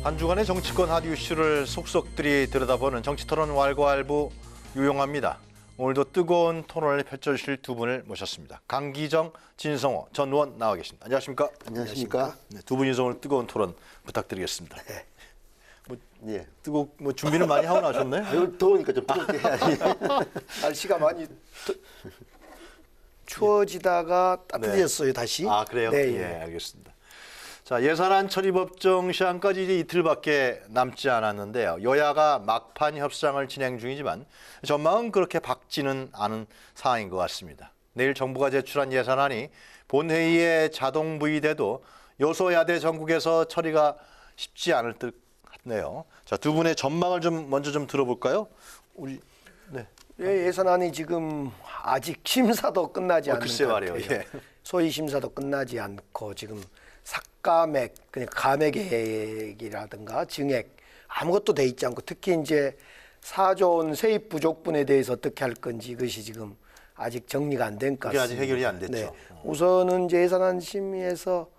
한 주간의 정치권 핫 이슈를 속속들이 들여다보는 정치토론 왈가왈부 유용합니다. 오늘도 뜨거운 토론을 펼쳐주실 두 분을 모셨습니다. 강기정, 진성호 전 의원 나와 계십니다. 안녕하십니까? 안녕하십니까? 네, 두 분이서 오늘 뜨거운 토론 부탁드리겠습니다. 네. 예. 준비는 많이 하고 나셨나요? 아유, 더우니까 좀 뜨겁게 해야지. 날씨가 많이 추워지다가 따뜻해졌어요, 다시. 아, 그래요? 네, 예, 예. 알겠습니다. 자, 예산안 처리 법정 시한까지 이제 이틀밖에 남지 않았는데요. 여야가 막판 협상을 진행 중이지만 전망은 그렇게 밝지는 않은 상황인 것 같습니다. 내일 정부가 제출한 예산안이 본회의에 자동 부의돼도 여소야대 전국에서 처리가 쉽지 않을 듯 같네요. 자, 두 분의 전망을 먼저 들어볼까요? 네. 예, 예산안이 지금 아직 심사도 끝나지 않은 글쎄 것 말이에요. 같아요. 예. 소위 심사도 끝나지 않고 지금 삭감액, 그냥 감액액이라든가 증액 아무것도 돼 있지 않고 특히 이제 4조 원 세입 부족분에 대해서 어떻게 할 건지 이것이 지금 아직 정리가 안 된 것 그게 같습니다. 아직 해결이 안 됐죠. 네. 우선은 이제 예산안 심의에서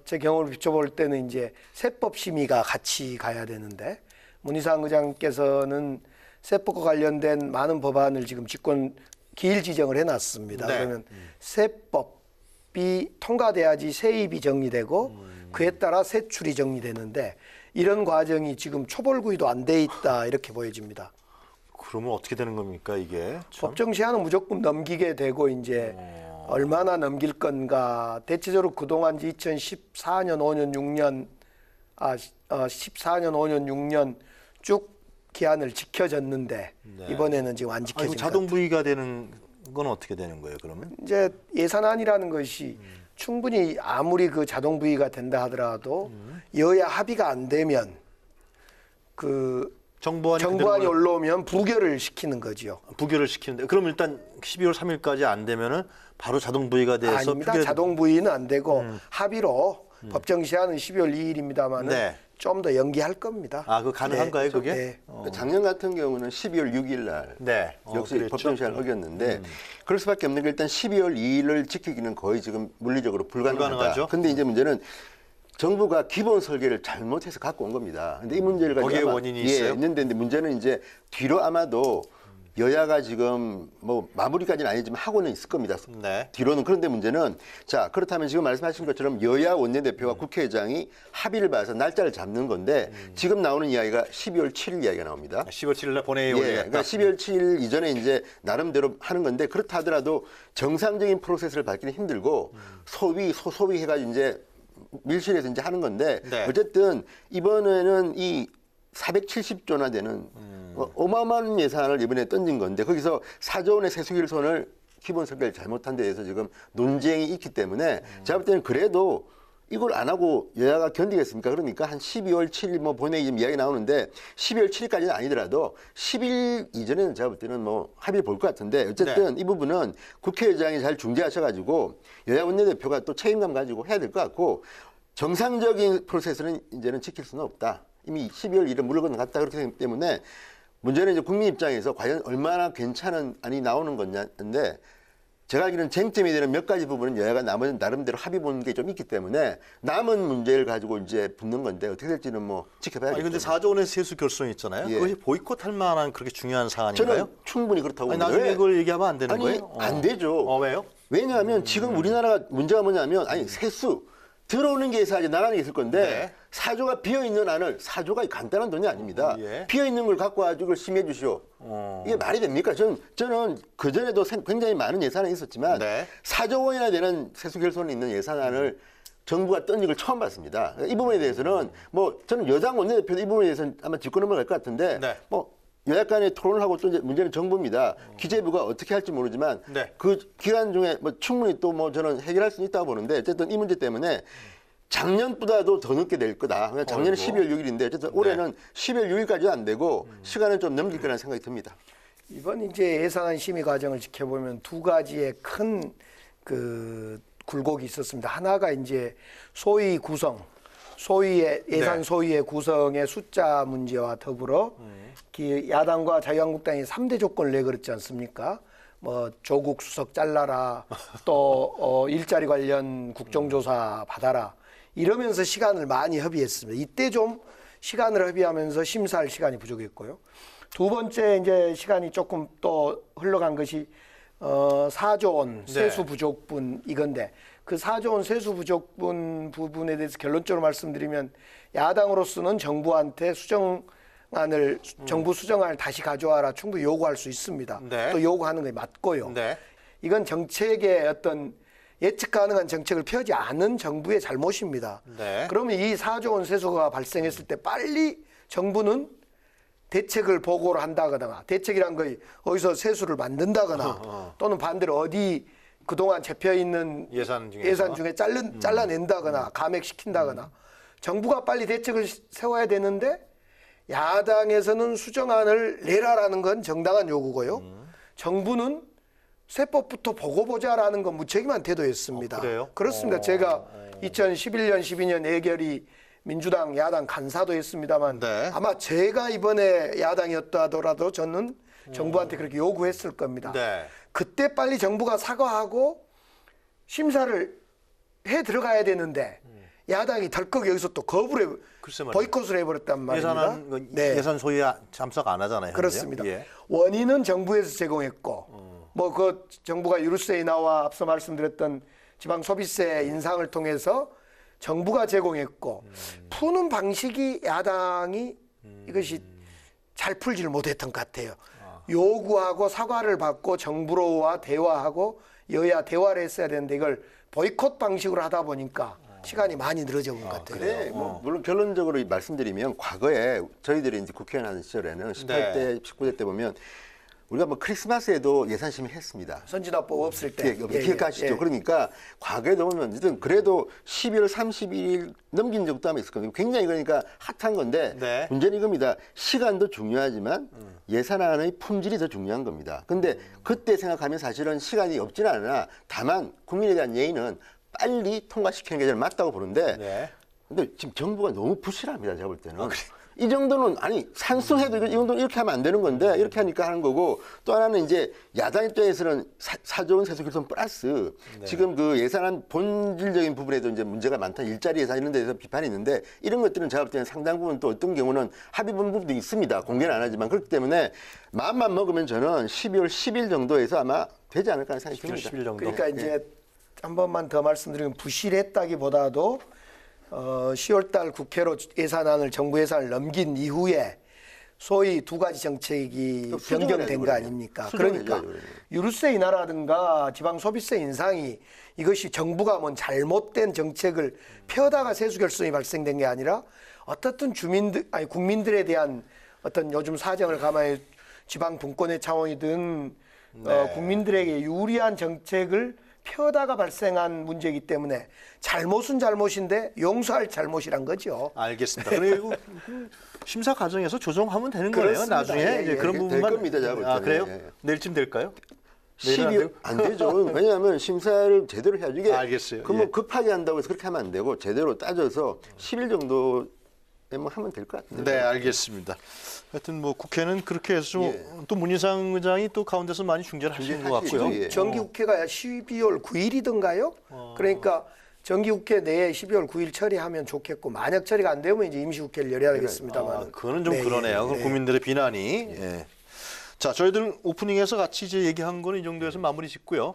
제 경험을 비춰볼 때는 이제 세법 심의가 같이 가야 되는데 문희상 의장께서는 세법과 관련된 많은 법안을 지금 집권 기일 지정을 해놨습니다. 네. 그러면 세법이 통과돼야지 세입이 정리되고 그에 따라 세출이 정리되는데 이런 과정이 지금 초벌구의도 안 돼 있다 이렇게 보여집니다. 그러면 어떻게 되는 겁니까, 이게? 참. 법정 시한은 무조건 넘기게 되고 이제 얼마나 넘길 건가. 대체적으로 그동안 2014년, 5년, 6년 14년, 5년, 6년 쭉 기한을 지켜졌는데 네. 이번에는 지금 안 아니, 지켜진 것 자동 같아요. 부의가 되는 건 어떻게 되는 거예요, 그러면? 이제 예산안이라는 것이 충분히 아무리 그 자동 부의가 된다 하더라도 여야 합의가 안 되면 그 정부안이 올라오면 부결을 시키는 거지요. 부결을 시키는데 그럼 일단 12월 3일까지 안 되면은 바로 자동 부의가 돼서 아닙니다. 자동 부의는 안 되고 합의로 법정 시한은 12월 2일입니다만은 네. 좀 더 연기할 겁니다. 아, 그 가능한가요, 그게? 네. 작년 같은 경우는 12월 6일 날 네. 역시 그랬죠? 법정 시한을 어겼는데 그럴 수밖에 없는 게 일단 12월 2일을 지키기는 거의 지금 물리적으로 불가능하다. 불가능하죠. 근데 이제 문제는 정부가 기본 설계를 잘못해서 갖고 온 겁니다. 근데 이 문제를 가지고 거기에 아마 원인이 있어요? 있는데 문제는 이제 뒤로 아마도 여야가 지금 뭐 마무리까지는 아니지만 하고는 있을 겁니다. 네. 뒤로는. 그런데 문제는 자, 그렇다면 지금 말씀하신 것처럼 여야 원내대표와 국회의장이 합의를 봐서 날짜를 잡는 건데 지금 나오는 이야기가 12월 7일 이야기가 나옵니다. 10월 7일 날 본회의에 예, 올리겠다. 그러니까 12월 7일 이전에 이제 나름대로 하는 건데 그렇다 하더라도 정상적인 프로세스를 밟기는 힘들고 소소위 해가지고 이제 밀실에서 이제 하는 건데 네. 어쨌든 이번에는 이 470조나 되는 어마어마한 예산을 이번에 던진 건데 거기서 4조 원의 세수결손을 기본 설계를 잘못한 데 대해서 지금 논쟁이 있기 때문에 제가 볼 때는 그래도 이걸 안 하고 여야가 견디겠습니까? 그러니까 한 12월 7일 뭐 본회의 지금 이야기 나오는데 12월 7일까지는 아니더라도 10일 이전에는 제가 볼 때는 뭐 합의 볼 것 같은데 어쨌든 네. 이 부분은 국회의장이 잘 중재하셔가지고 여야 원내대표가 또 책임감 가지고 해야 될 것 같고 정상적인 프로세스는 이제는 지킬 수는 없다. 이미 12월 1일 물을 건너갔다 그렇기 때문에 문제는 이제 국민 입장에서 과연 얼마나 괜찮은 안이 나오는 건데 제가 알기로는 쟁점이 되는 몇 가지 부분은 여야가 나름대로 합의 보는 게 좀 있기 때문에 남은 문제를 가지고 이제 붙는 건데 어떻게 될지는 뭐 지켜봐야겠죠. 아니 근데 4조 원의 세수 결손이 있잖아요. 예. 그것이 보이콧할 만한 그렇게 중요한 사안인가요? 저는 충분히 그렇다고 아니, 봅니다. 나중에 왜? 그걸 얘기하면 안 되는 아니, 거예요? 안 되죠. 왜요? 왜냐하면 지금 우리나라가 문제가 뭐냐면 아니 세수 들어오는 게 있어야지 나가는 게 있을 건데 네. 4조가 비어있는 안을 4조가 간단한 돈이 아닙니다. 예. 비어있는 걸 갖고 와서 이걸 심해 주시오. 이게 말이 됩니까? 저는 그전에도 굉장히 많은 예산이 있었지만 네. 4조 원이나 되는 세수 결손이 있는 예산안을 정부가 던진 걸 처음 봤습니다. 이 부분에 대해서는 뭐 저는 여당 원내대표도 이 부분에 대해서는 아마 짚고 넘어갈 것 같은데 네. 뭐 여야 간에 토론을 하고 또 이제 문제는 정부입니다. 기재부가 어떻게 할지 모르지만 네. 그 기간 중에 뭐 충분히 또 뭐 저는 해결할 수 있다고 보는데 어쨌든 이 문제 때문에 작년보다도 더 늦게 될 거다. 작년에 어이구. 12월 6일인데 어쨌든 올해는 12월 6일까지도 안 되고 시간은 좀 넘길 거라는 생각이 듭니다. 이번 이제 예산안 심의 과정을 지켜보면 두 가지의 큰 그 굴곡이 있었습니다. 하나가 이제 소위 예산 네. 소위의 구성의 숫자 문제와 더불어 야당과 자유한국당이 3대 조건을 내걸었지 않습니까? 뭐 조국 수석 잘라라, 또 일자리 관련 국정조사 받아라. 이러면서 시간을 많이 허비했습니다. 이때 좀 시간을 허비하면서 심사할 시간이 부족했고요. 두 번째 이제 시간이 조금 또 흘러간 것이 4조 원 세수 부족분 이건데 그 4조 원 세수 부족분 부분에 대해서 결론적으로 말씀드리면 야당으로서는 정부한테 정부 수정안을 다시 가져와라 충분히 요구할 수 있습니다. 네. 또 요구하는 게 맞고요. 네. 이건 정책의 어떤 예측 가능한 정책을 펴지 않은 정부의 잘못입니다. 네. 그러면 이 4조 원 세수가 발생했을 때 빨리 정부는 대책을 보고를 한다거나 대책이란 거 어디서 세수를 만든다거나 또는 반대로 어디 그동안 잡혀있는 예산 중에 잘라낸다거나 감액시킨다거나 정부가 빨리 대책을 세워야 되는데 야당에서는 수정안을 내라라는 건 정당한 요구고요. 정부는 세법부터 보고 보자라는 건 무책임한 태도였습니다. 그래요? 그렇습니다. 제가 2011년, 12년 예결위 민주당 야당 간사도 했습니다만 네. 아마 제가 이번에 야당이었다 하더라도 저는 정부한테 그렇게 요구했을 겁니다. 네. 그때 빨리 정부가 사과하고 심사를 해 들어가야 되는데 야당이 덜컥 여기서 또 거부를 글쎄 말이에요. 보이콧을 해버렸단 말입니다. 예산 소위 참석 안 하잖아요. 현재요? 그렇습니다. 예. 원인은 정부에서 제공했고 뭐 그 정부가 유류세 인하와 앞서 말씀드렸던 지방 소비세 인상을 통해서 정부가 제공했고 푸는 방식이 야당이 이것이 잘 풀지를 못했던 것 같아요. 요구하고 사과를 받고 정부로와 대화하고 여야 대화를 했어야 되는데 이걸 보이콧 방식으로 하다 보니까 시간이 많이 늘어져 온 것 같아요. 네, 뭐 물론 결론적으로 말씀드리면 과거에 저희들이 이제 국회의원 하는 시절에는 18대, 19대 때 보면 우리가 뭐 크리스마스에도 예산심의 했습니다. 선진화법 없을 때. 기억하시죠? 그러니까 과거에도 보면 어쨌든 그래도 12월 31일 넘긴 적도 아마 있을 겁니다. 굉장히 그러니까 핫한 건데 네. 문제는 이겁니다. 시간도 중요하지만 예산안의 품질이 더 중요한 겁니다. 근데 그때 생각하면 사실은 시간이 없지는 않으나 다만 국민에 대한 예의는 빨리 통과시키는 게 제일 맞다고 보는데 네. 근데 지금 정부가 너무 부실합니다. 제가 볼 때는. 이 정도는 아니 산수해도 이 정도는 이렇게 하면 안 되는 건데 이렇게 하니까 하는 거고 또 하나는 이제 야당 입장에서는 4조 원 세수 결손 플러스 지금 그 예산안 본질적인 부분에도 이제 문제가 많다. 일자리 예산 이런 데서 비판이 있는데 이런 것들은 제가 볼 때는 상당 부분 또 어떤 경우는 합의본 부분도 있습니다. 공개는 안 하지만 그렇기 때문에 마음만 먹으면 저는 12월 10일 정도에서 아마 되지 않을까 하는 생각이 듭니다. 10일 정도. 그러니까 이제 한 번만 더 말씀드리면 부실했다기보다도 10월 달 국회로 예산안을 정부 예산을 넘긴 이후에 소위 두 가지 정책이 변경된 거 아닙니까? 그러니까 유류세 인하라든가 지방 소비세 인상이 이것이 정부가 뭔 잘못된 정책을 펴다가 세수 결손이 발생된 게 아니라 어떻든 국민들에 대한 어떤 요즘 사정을 감안해 지방 분권의 차원이든 국민들에게 유리한 정책을 펴다가 발생한 문제이기 때문에 잘못은 잘못인데 용서할 잘못이란 거죠. 알겠습니다. 그리고 심사 과정에서 조정하면 되는 거예요. 그렇습니다. 나중에 예, 이제 예. 그런 될 부분만 겁니다, 제가 볼 때는. 그래요? 예. 내일쯤 될까요? 12월 안 되죠. 왜냐하면 심사를 제대로 해야죠. 이게 알겠어요. 그뭐 예. 급하게 한다고 해서 그렇게 하면 안 되고 제대로 따져서 10일 정도에만 하면 될 것 같은데. 네, 알겠습니다. 하여튼 뭐 국회는 그렇게 해서 또 문희상 의장이 또 가운데서 많이 중재를 하시는 것 같고요. 예. 정기국회가 12월 9일이던가요? 그러니까 정기국회 내에 12월 9일 처리하면 좋겠고 만약 처리가 안 되면 이제 임시국회를 열어야 되겠습니다만. 그거는 좀 그러네요. 그럼 국민들의 비난이. 예. 자, 저희들 오프닝에서 같이 이제 얘기한 거는 이 정도에서 마무리 짓고요.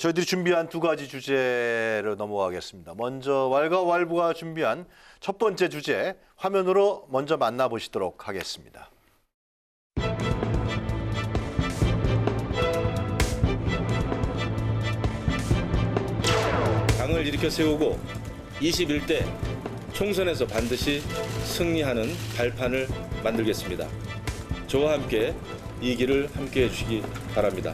저희들이 준비한 두 가지 주제로 넘어가겠습니다. 먼저 왈가왈부가 준비한 첫 번째 주제 화면으로 먼저 만나보시도록 하겠습니다. 당을 일으켜 세우고 21대 총선에서 반드시 승리하는 발판을 만들겠습니다. 저와 함께 이 길을 함께해 주시기 바랍니다.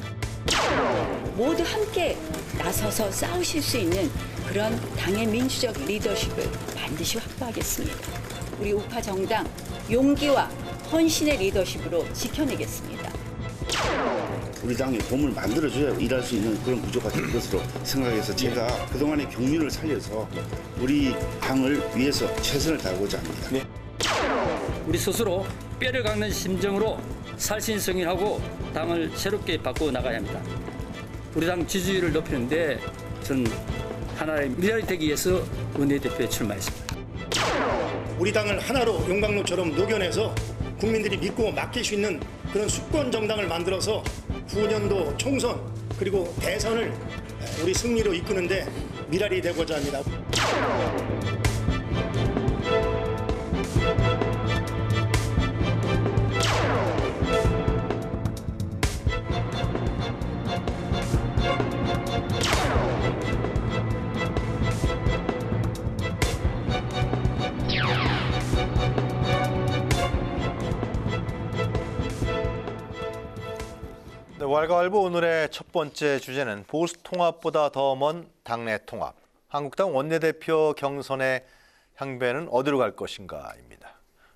모두 함께 나서서 싸우실 수 있는 그런 당의 민주적 리더십을 반드시 확보하겠습니다. 우리 우파 정당 용기와 헌신의 리더십으로 지켜내겠습니다. 우리 당이 봄을 만들어줘야 일할 수 있는 그런 구조가 될 것으로 생각해서 제가 그동안의 경륜을 살려서 우리 당을 위해서 최선을 다하고자 합니다. 우리 스스로 뼈를 깎는 심정으로 살신성인하고 당을 새롭게 바꿔 나가야 합니다. 우리 당 지지율을 높이는데 저는 하나의 미랄이 되기 위해서 원내대표에 출마했습니다. 우리 당을 하나로 용광로처럼 녹여내서 국민들이 믿고 맡길 수 있는 그런 수권 정당을 만들어서 9년도 총선 그리고 대선을 우리 승리로 이끄는데 미랄이 되고자 합니다. 네, 왈가왈부 오늘의 첫 번째 주제는 보수 통합보다 더 먼 당내 통합. 한국당 원내대표 경선의 향배는 어디로 갈 것인가입니다.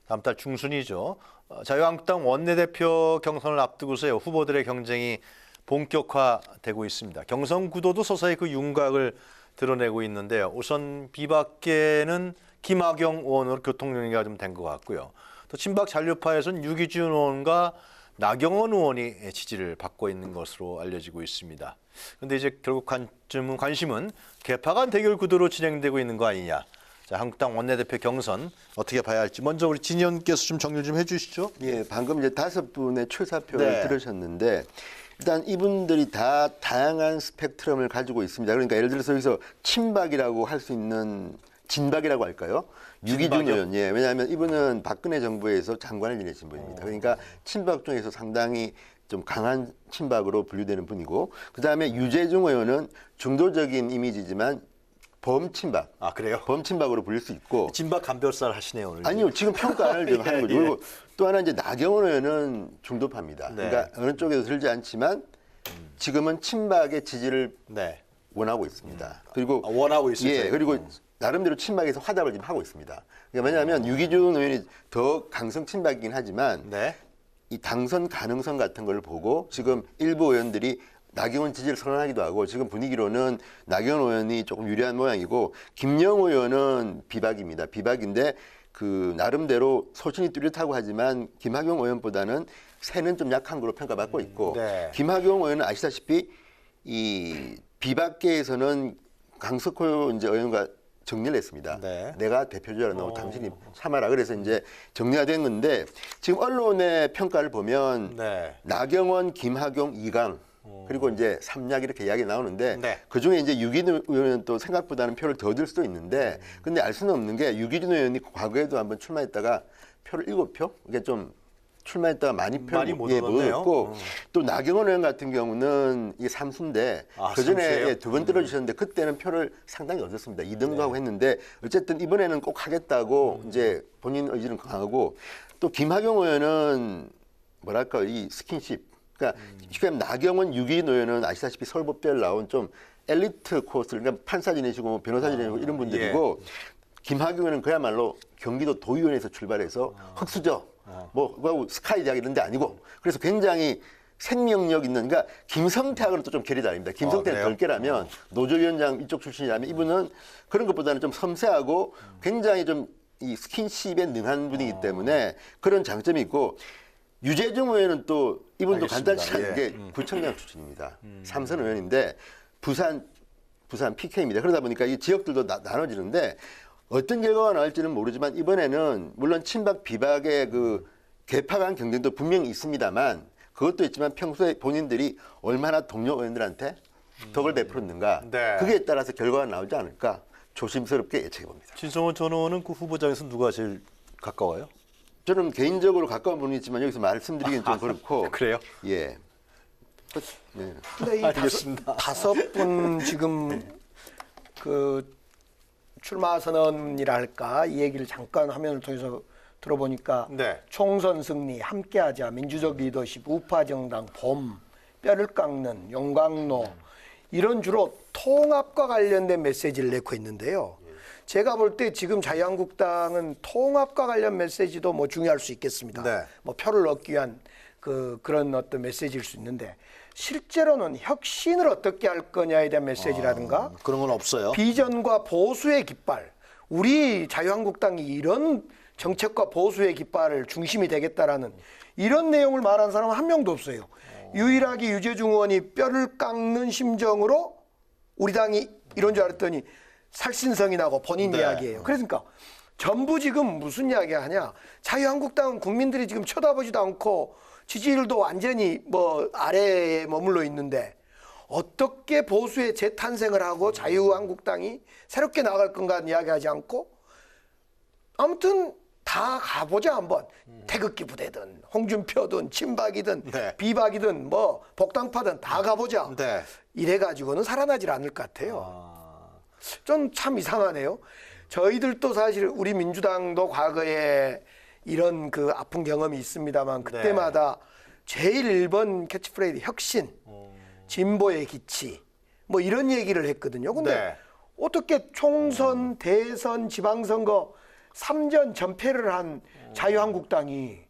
다음 달 중순이죠. 자유한국당 원내대표 경선을 앞두고서요, 후보들의 경쟁이 본격화되고 있습니다. 경선 구도도 서서히 그 윤곽을 드러내고 있는데요. 우선 비박계는 김학용 의원으로 교통 연계가 좀 된 것 같고요. 또 친박 잔류파에서는 유기준 의원과 나경원 의원이 지지를 받고 있는 것으로 알려지고 있습니다. 그런데 이제 결국 관심은 개파 간 대결 구도로 진행되고 있는 거 아니냐. 자, 한국당 원내대표 경선 어떻게 봐야 할지 먼저 우리 진 의원께서 좀 정리를 좀 해주시죠. 예, 방금 이제 5분의 출사표를 네. 들으셨는데 일단 이분들이 다 다양한 스펙트럼을 가지고 있습니다. 그러니까 예를 들어서 여기서 친박이라고 할 수 있는 진박이라고 할까요? 유기준 의원. 예, 왜냐하면 이분은 박근혜 정부에서 장관을 지내신 분입니다. 그러니까 친박 중에서 상당히 좀 강한 친박으로 분류되는 분이고, 그 다음에 유재중 의원은 중도적인 이미지지만 범친박. 아, 그래요? 범친박으로 불릴 수 있고. 진박 감별살 하시네요, 오늘. 아니요, 지금 평가를 지금 하는 거죠. 예. 그리고 또 하나 이제 나경원 의원은 중도파입니다. 네. 그러니까 어느 쪽에도 들지 않지만 지금은 친박의 지지를 네. 원하고 있습니다. 그리고 원하고 있어요. 예, 그리고 나름대로 친박에서 화답을 지금 하고 있습니다. 그러니까 왜냐하면 유기준 의원이 더 강성 친박이긴 하지만 네. 이 당선 가능성 같은 걸 보고 지금 일부 의원들이 나경원 지지를 선언하기도 하고 지금 분위기로는 나경원 의원이 조금 유리한 모양이고 김영우 의원은 비박입니다. 비박인데 그 나름대로 소신이 뚜렷하고 하지만 김학용 의원보다는 세는 좀 약한 걸로 평가받고 있고 네. 김학용 의원은 아시다시피 이 비박계에서는 강석호 이제 의원과 정리를 했습니다. 네. 내가 대표주자로 나오고 당신이 참아라. 그래서 이제 정리가 된 건데 지금 언론의 평가를 보면 네. 나경원, 김학용, 이강 그리고 이제 삼약 이렇게 이야기 나오는데 네. 그중에 이제 유기준 의원은 또 생각보다는 표를 더 들 수도 있는데 근데 알 수는 없는 게 유기준 의원이 과거에도 한번 출마했다가 표를 7표? 이게 좀 출마했다가 많이 못 얻었네요. 얻었고 또 나경원 의원 같은 경우는 이게 삼수인데 아, 그전에 삼수예요? 2번 떨어지셨는데 그때는 표를 상당히 얻었습니다. 2등도 하고 했는데 어쨌든 이번에는 꼭 하겠다고 이제 본인 의지는 강하고 또 김학용 의원은 뭐랄까 이 스킨십 그러니까 지금 나경원 유기준 의원은 아시다시피 서울법대를 나온 좀 엘리트 코스를 그러니까 판사 지내시고 변호사 지내시고 이런 분들이고 김학용 의원은 그야말로 경기도 도의원에서 출발해서 흑수저 뭐 스카이 대학 이런 데 아니고 그래서 굉장히 생명력 있는 그러니까 김성태하고는 또 좀 결이 다릅니다. 김성태는 그래요? 덜깨라면 노조위원장 이쪽 출신이라면 이분은 그런 것보다는 좀 섬세하고 굉장히 좀 이 스킨십에 능한 분이기 때문에 그런 장점이 있고 유재중 의원은 또 이분도 알겠습니다. 간단치 않은 게 구청장 출신입니다. 삼선 의원인데 부산 PK입니다. 그러다 보니까 이 지역들도 나눠지는데 어떤 결과가 나올지는 모르지만 이번에는 물론 친박 비박의 그 개파 간 경쟁도 분명히 있습니다만 그것도 있지만 평소에 본인들이 얼마나 동료 의원들한테 덕을 베풀었는가 네. 그게 따라서 결과가 나오지 않을까 조심스럽게 예측해 봅니다. 진성원 전 의원은 그 후보장에서 누가 제일 가까워요? 저는 개인적으로 가까운 분이 있지만 여기서 말씀드리기는 좀 그렇고 그래요? 예. 네. 근데 이 알겠습니다. 5분 지금 그 출마 선언이랄까 이 얘기를 잠깐 화면을 통해서 들어보니까 네. 총선 승리, 함께하자, 민주적 리더십, 우파 정당, 봄, 뼈를 깎는, 용광로 이런 주로 통합과 관련된 메시지를 내고 있는데요. 제가 볼 때 지금 자유한국당은 통합과 관련 메시지도 뭐 중요할 수 있겠습니다. 네. 뭐 표를 얻기 위한 그런 어떤 메시지일 수 있는데 실제로는 혁신을 어떻게 할 거냐에 대한 메시지라든가 그런 건 없어요. 비전과 보수의 깃발, 우리 자유한국당이 이런 정책과 보수의 깃발을 중심이 되겠다라는 이런 내용을 말한 사람은 한 명도 없어요. 유일하게 유재중 의원이 뼈를 깎는 심정으로 우리 당이 이런 줄 알았더니 살신성이 나고 본인 네. 이야기예요. 그러니까 전부 지금 무슨 이야기 하냐. 자유한국당은 국민들이 지금 쳐다보지도 않고 지지율도 완전히 뭐 아래에 머물러 있는데 어떻게 보수의 재탄생을 하고 자유한국당이 새롭게 나갈 건가 이야기하지 않고 아무튼 다 가보자 한번. 태극기 부대든 홍준표든 친박이든 네. 비박이든 뭐 복당파든 다 가보자. 네. 이래가지고는 살아나질 않을 것 같아요. 좀 참 이상하네요. 저희들도 사실 우리 민주당도 과거에 이런 그 아픈 경험이 있습니다만 그때마다 제일 1번 캐치프레이즈 혁신, 진보의 기치 뭐 이런 얘기를 했거든요. 근데 네. 어떻게 총선, 대선, 지방선거 3전 전패를 한 자유한국당이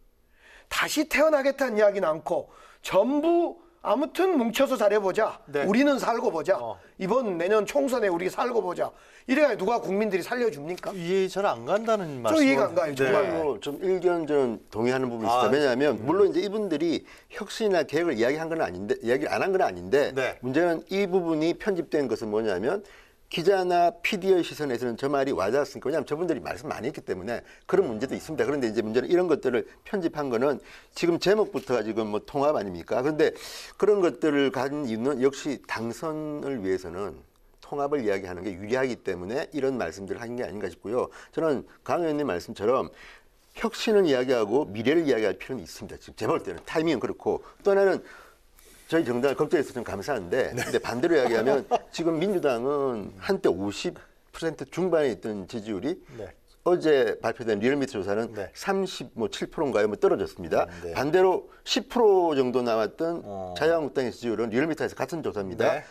다시 태어나겠다는 이야기는 않고 전부 아무튼 뭉쳐서 잘해보자. 네. 우리는 살고 보자. 이번 내년 총선에 우리 살고 보자. 이래야 누가 국민들이 살려줍니까? 이해 잘 안 간다는 말씀. 저 이해가 안 가요. 정말 정말로 좀 일견 저는 동의하는 부분이 있습니다. 왜냐하면 물론 이제 이분들이 혁신이나 계획을 이야기한 건 아닌데 이야기 안 한 건 아닌데 네. 문제는 이 부분이 편집된 것은 뭐냐면 기자나 PD의 시선에서는 저 말이 와닿았으니까 왜냐하면 저분들이 말씀 많이 했기 때문에 그런 문제도 있습니다. 그런데 이제 문제는 이런 것들을 편집한 거는 지금 제목부터가 지금 뭐 통합 아닙니까? 그런데 그런 것들을 가진 이유는 역시 당선을 위해서는 통합을 이야기하는 게 유리하기 때문에 이런 말씀들을 하는 게 아닌가 싶고요. 저는 강 의원님 말씀처럼 혁신을 이야기하고 미래를 이야기할 필요는 있습니다. 지금 제가 볼 때는 타이밍은 그렇고 또 하나는 저희 정당을 걱정해서 좀 감사한데 근데 반대로 이야기하면 지금 민주당은 한때 50% 중반에 있던 지지율이 네. 어제 발표된 리얼미터 조사는 네. 37%인가요? 뭐 떨어졌습니다. 네. 반대로 10% 정도 나왔던 자유한국당의 지지율은 리얼미터에서 같은 조사입니다. 네.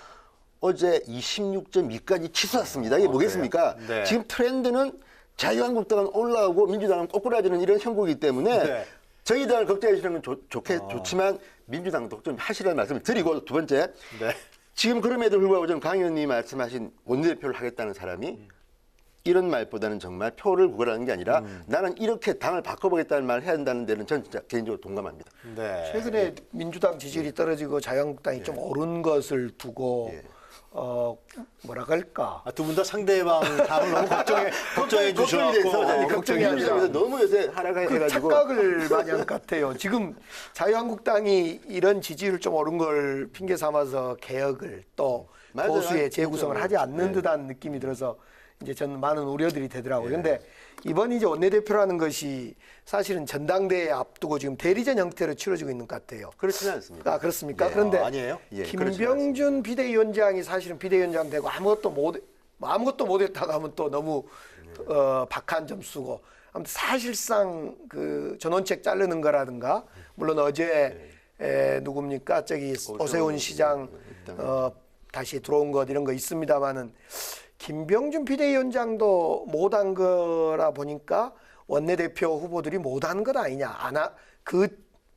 어제 26.2까지 치솟았습니다. 이게 뭐겠습니까? 네. 지금 트렌드는 자유한국당은 올라오고 민주당은 꼬꾸라지는 이런 형국이기 때문에 네. 저희 당을 걱정해 주시는 건 좋지만 민주당도 좀 하시라는 말씀을 드리고 두 번째 네. 지금 그럼에도 불구하고 좀 강 의원님이 말씀하신 원내대표를 하겠다는 사람이 이런 말보다는 정말 표를 구걸하는 게 아니라 나는 이렇게 당을 바꿔보겠다는 말을 해야 한다는 데는 저는 진짜 개인적으로 동감합니다. 네. 최근에 민주당 지지율이 떨어지고 자유한국당이 좀 오른 것을 두고 뭐라 할까? 두 분 다 상대방 당을 너무 걱정해 주셔서 걱정이 아니라 그래서 너무 요새 그 하락해가지고 착각을 많이 한 것 같아요. 지금 자유한국당이 이런 지지율 좀 오른 걸 핑계 삼아서 개혁을 또 맞아요. 보수의 재구성을 맞아요. 하지 않는 듯한 느낌이 들어서 이제 저는 많은 우려들이 되더라고요. 근데 이번 이제 원내대표라는 것이 사실은 전당대회 앞두고 지금 대리전 형태로 치러지고 있는 것 같아요. 그렇지는 않습니다. 아, 그렇습니까? 그런데 아니에요? 예, 그렇지 김병준 비대위원장이 사실은 비대위원장 되고 아무것도 못했다가 하면 또 너무 박한 점수고 아무튼 사실상 그 전원책 자르는 거라든가 물론 어제 누굽니까 저기 오세훈 시장 다시 들어온 것 이런 거 있습니다만은 김병준 비대위원장도 못한 거라 보니까 원내대표 후보들이 못한 것 아니냐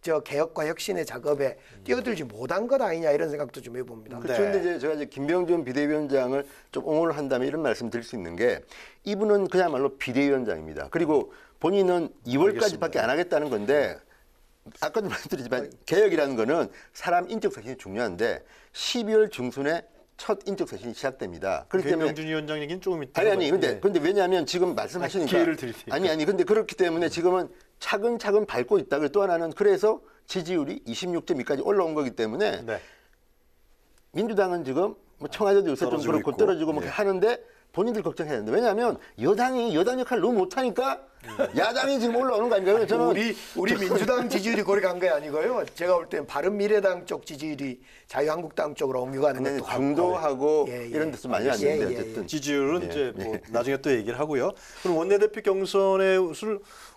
저 개혁과 혁신의 작업에 뛰어들지 못한 것 아니냐 이런 생각도 좀 해봅니다. 그렇죠. 근데 제가 이제 김병준 비대위원장을 좀 옹호를 한다면 이런 말씀 드릴 수 있는 게 이분은 그야말로 비대위원장입니다. 그리고 본인은 2월까지밖에 안 하겠다는 건데 아까도 말씀드리지만 개혁이라는 거는 사람 인적 쇄신이 중요한데 12월 중순에 첫 인적 쇄신이 시작됩니다. 그렇기 때문에 김병준 위원장 얘기는 조금 이따 아니 근데 왜냐하면 지금 말씀하시니까 기회를 드리니까. 아니 근데 그렇기 때문에 지금은 차근차근 밟고 있다. 그리고 또 하나는 그래서 지지율이 26.2까지 올라온 거기 때문에 네. 민주당은 지금 뭐 청와대도 요새 좀 떨어지고 그렇고 있고. 떨어지고 뭐 하는데 본인들 걱정해야 되는데 왜냐하면 여당이 여당 역할을 너무 못하니까 야당이 지금 올라오는 거 아닌가요? 저는 우리 민주당 지지율이 거기 간 게 아니고요. 제가 볼 땐 바른미래당 쪽 지지율이 자유한국당 쪽으로 옮겨가는 것도 같고. 중도하고 예, 예. 이런 데서 많이 왔는데 어쨌든 지지율은 예, 이제 뭐 나중에 또 얘기를 하고요. 그럼 원내대표 경선의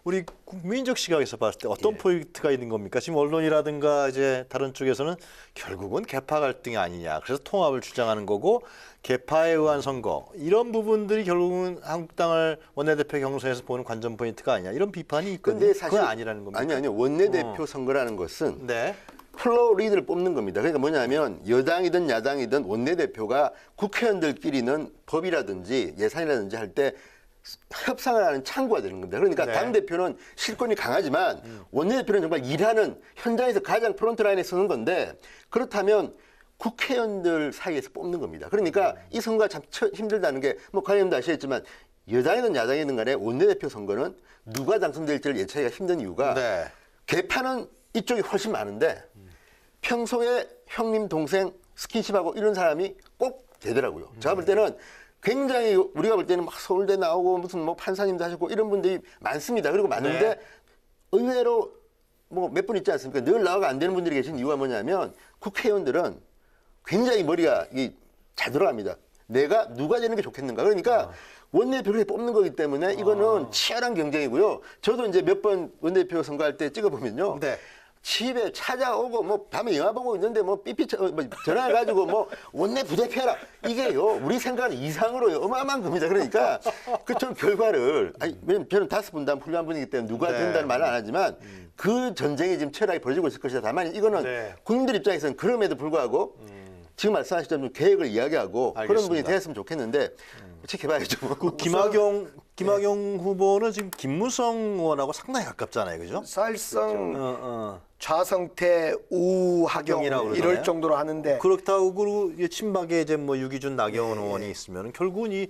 우리 국민적 시각에서 봤을 때 어떤 포인트가 있는 겁니까? 지금 언론이라든가 이제 다른 쪽에서는 결국은 계파 갈등이 아니냐. 그래서 통합을 주장하는 거고 계파에 의한 선거 이런 부분들이 결국은 한국당을 원내대표 경선에서 보는 관전 포인트가 아니냐. 이런 비판이 있거든요. 근데 사실 그건 아니라는 겁니다. 아니요. 원내대표 선거라는 것은 네. 플로어 리더를 뽑는 겁니다. 그러니까 뭐냐면 여당이든 야당이든 원내대표가 국회의원들끼리는 법이라든지 예산이라든지 할 때 협상을 하는 창구가 되는 겁니다. 그러니까 네. 당대표는 실권이 강하지만 원내대표는 정말 일하는 현장에서 가장 프론트 라인에 서는 건데 그렇다면 국회의원들 사이에서 뽑는 겁니다. 그러니까 이 선거가 참 힘들다는 게 뭐 관련도 아시겠지만 여당이든 야당이든 간에 원내대표 선거는 누가 당선될지를 예측하기가 힘든 이유가 네. 개파는 이쪽이 훨씬 많은데 평소에 형님 동생 스킨십하고 이런 사람이 꼭 되더라고요. 제가 볼 때는 굉장히 우리가 볼 때는 막 서울대 나오고 무슨 뭐 판사님도 하셨고 이런 분들이 많습니다. 그리고 많은데 네. 의외로 뭐 몇 분 있지 않습니까? 늘 나와가 안 되는 분들이 계신 이유가 뭐냐면 국회의원들은 굉장히 머리가 잘 들어갑니다. 내가 누가 되는 게 좋겠는가. 그러니까 원내대표를 뽑는 거기 때문에 이거는 치열한 경쟁이고요. 저도 이제 몇 번 원내대표 선거할 때 찍어보면요. 네. 집에 찾아오고 뭐 밤에 영화 보고 있는데 뭐 삐삐 뭐 전화해가지고 뭐 원내 부대표라 이게요 우리 생각은 이상으로 어마어마한 겁니다. 그러니까 그좀 결과를 왜냐면 저는 5분 다 훌륭한 분이기 때문에 누가 네. 된다는 말은 안 하지만 그 전쟁이 지금 치열하게 벌어지고 있을 것이다. 다만 이거는 네. 국민들 입장에서는 그럼에도 불구하고 지금 말씀하셨던 계획을 이야기하고 그런 분이 알겠습니다. 되었으면 좋겠는데 지켜봐야죠. 뭐. 그 김학용 후보는 지금 김무성 의원하고 상당히 가깝잖아요, 그죠? 사실상 좌성태, 우하경 이라고 이럴 그러잖아요. 정도로 하는데 그렇다고 그리고 친박에 이제 뭐 유기준 나경원 의원이 있으면 결국은 이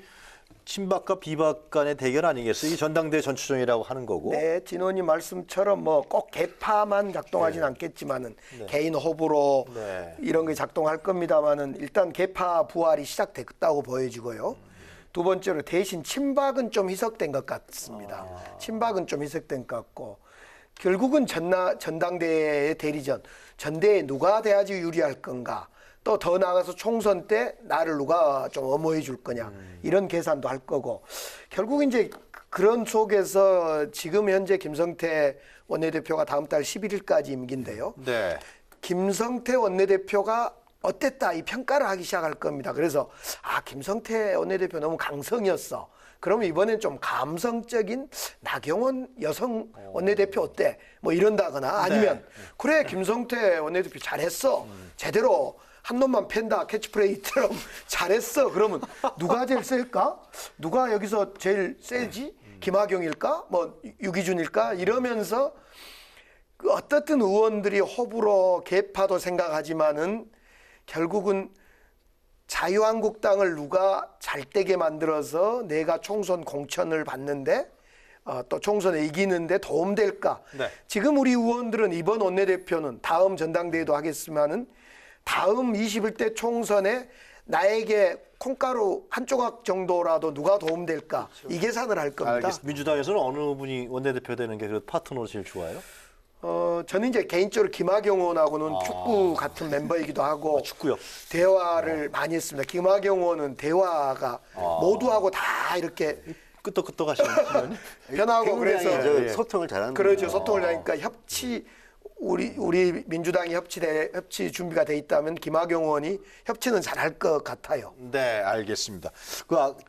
친박과 비박 간의 대결 아니겠어요? 이 전당대 전추종이라고 하는 거고. 네, 진원님 말씀처럼 뭐 꼭 개파만 작동하진 않겠지만은 개인 호불호 네. 이런 게 작동할 겁니다만은 일단 개파 부활이 시작됐다고 보여지고요. 두 번째로 대신 친박은 좀 희석된 것 같습니다. 친박은 좀 희석된 것 같고 결국은 전당대회의 대리전, 전대에 누가 돼야지 유리할 건가. 또 더 나아가서 총선 때 나를 누가 좀 엄호해 줄 거냐 이런 계산도 할 거고 결국 이제 그런 속에서 지금 현재 김성태 원내대표가 다음 달 11일까지 임기인데요. 네. 김성태 원내대표가 어땠다 이 평가를 하기 시작할 겁니다. 그래서 김성태 원내대표 너무 강성이었어. 그러면 이번엔 좀 감성적인 나경원 여성 원내대표 어때? 뭐 이런다거나 아니면 그래 김성태 원내대표 잘했어. 제대로 한 놈만 팬다 캐치프레이처럼 잘했어. 그러면 누가 제일 셀까? 누가 여기서 제일 세지? 김학용일까? 뭐 유기준일까? 이러면서 그 어떻든 의원들이 호불호 개파도 생각하지만은 결국은 자유한국당을 누가 잘되게 만들어서 내가 총선 공천을 받는데 또 총선에 이기는데 도움될까? 네. 지금 우리 의원들은 이번 원내대표는 다음 전당대회도 하겠지만은 다음 21대 총선에 나에게 콩가루 한 조각 정도라도 누가 도움될까? 이 계산을 할 겁니다. 알겠습니다. 민주당에서는 어느 분이 원내대표 되는 게 그 파트너로 제일 좋아요? 저는 이제 개인적으로 김학용 의원하고는 축구 같은 멤버이기도 하고 축구요? 대화를 많이 했습니다. 김학용 의원은 대화가 모두하고 다 이렇게 끄떡끄떡 하시는 변하고 굉장히 그래서 저 소통을 잘하는 그렇죠. 분이에요. 소통을 하니까 우리 민주당이 협치 준비가 돼 있다면 김학용 의원이 협치는 잘할 것 같아요. 네, 알겠습니다.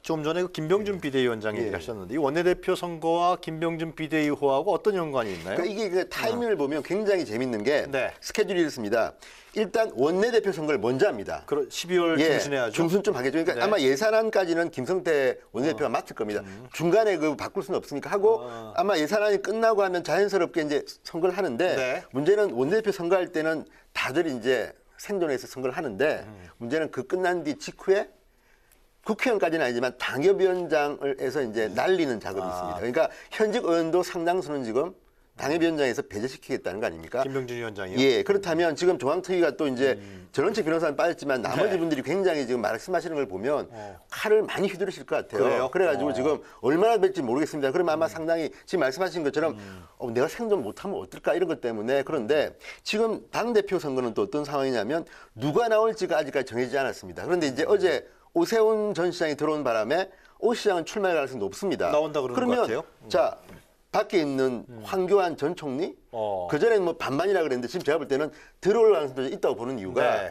좀 전에 김병준 비대위원장 얘기하셨는데 이 원내대표 선거와 김병준 비대위호하고 어떤 연관이 있나요? 그러니까 이게 그 타이밍을 보면 굉장히 재밌는 게 네. 스케줄이 이렇습니다. 일단 원내대표 선거를 먼저 합니다. 12월 중순에 하죠. 중순쯤 하겠죠. 그러니까 네. 아마 예산안까지는 김성태 원내대표가 맡을 겁니다. 중간에 그 바꿀 수는 없으니까 하고 아마 예산안이 끝나고 하면 자연스럽게 이제 선거를 하는데 네. 문제는 원내대표 선거할 때는 다들 이제 생존해서 선거를 하는데 문제는 그 끝난 뒤 직후에 국회의원까지는 아니지만 당협위원장을 해서 이제 날리는 작업이 있습니다. 그러니까 현직 의원도 상당수는 지금 당협위원장에서 배제시키겠다는 거 아닙니까? 김병준 위원장이요? 예, 그렇다면 지금 중앙특위가 또 이제 전원책 변호사는 빠졌지만 나머지 네. 분들이 굉장히 지금 말씀하시는 걸 보면 칼을 많이 휘두르실 것 같아요. 그래요? 그래가지고 지금 얼마나 될지 모르겠습니다. 그러면 아마 상당히 지금 말씀하신 것처럼 내가 생존 못하면 어떨까 이런 것 때문에 그런데 지금 당대표 선거는 또 어떤 상황이냐면 누가 나올지가 아직까지 정해지지 않았습니다. 그런데 이제 어제 오세훈 전 시장이 들어온 바람에 오 시장은 출마할 가능성이 높습니다. 나온다 그러는 것 같아요. 자, 밖에 있는 황교안 전 총리 그전에는 뭐 반반이라 그랬는데 지금 제가 볼 때는 들어올 가능성도 있다고 보는 이유가 네.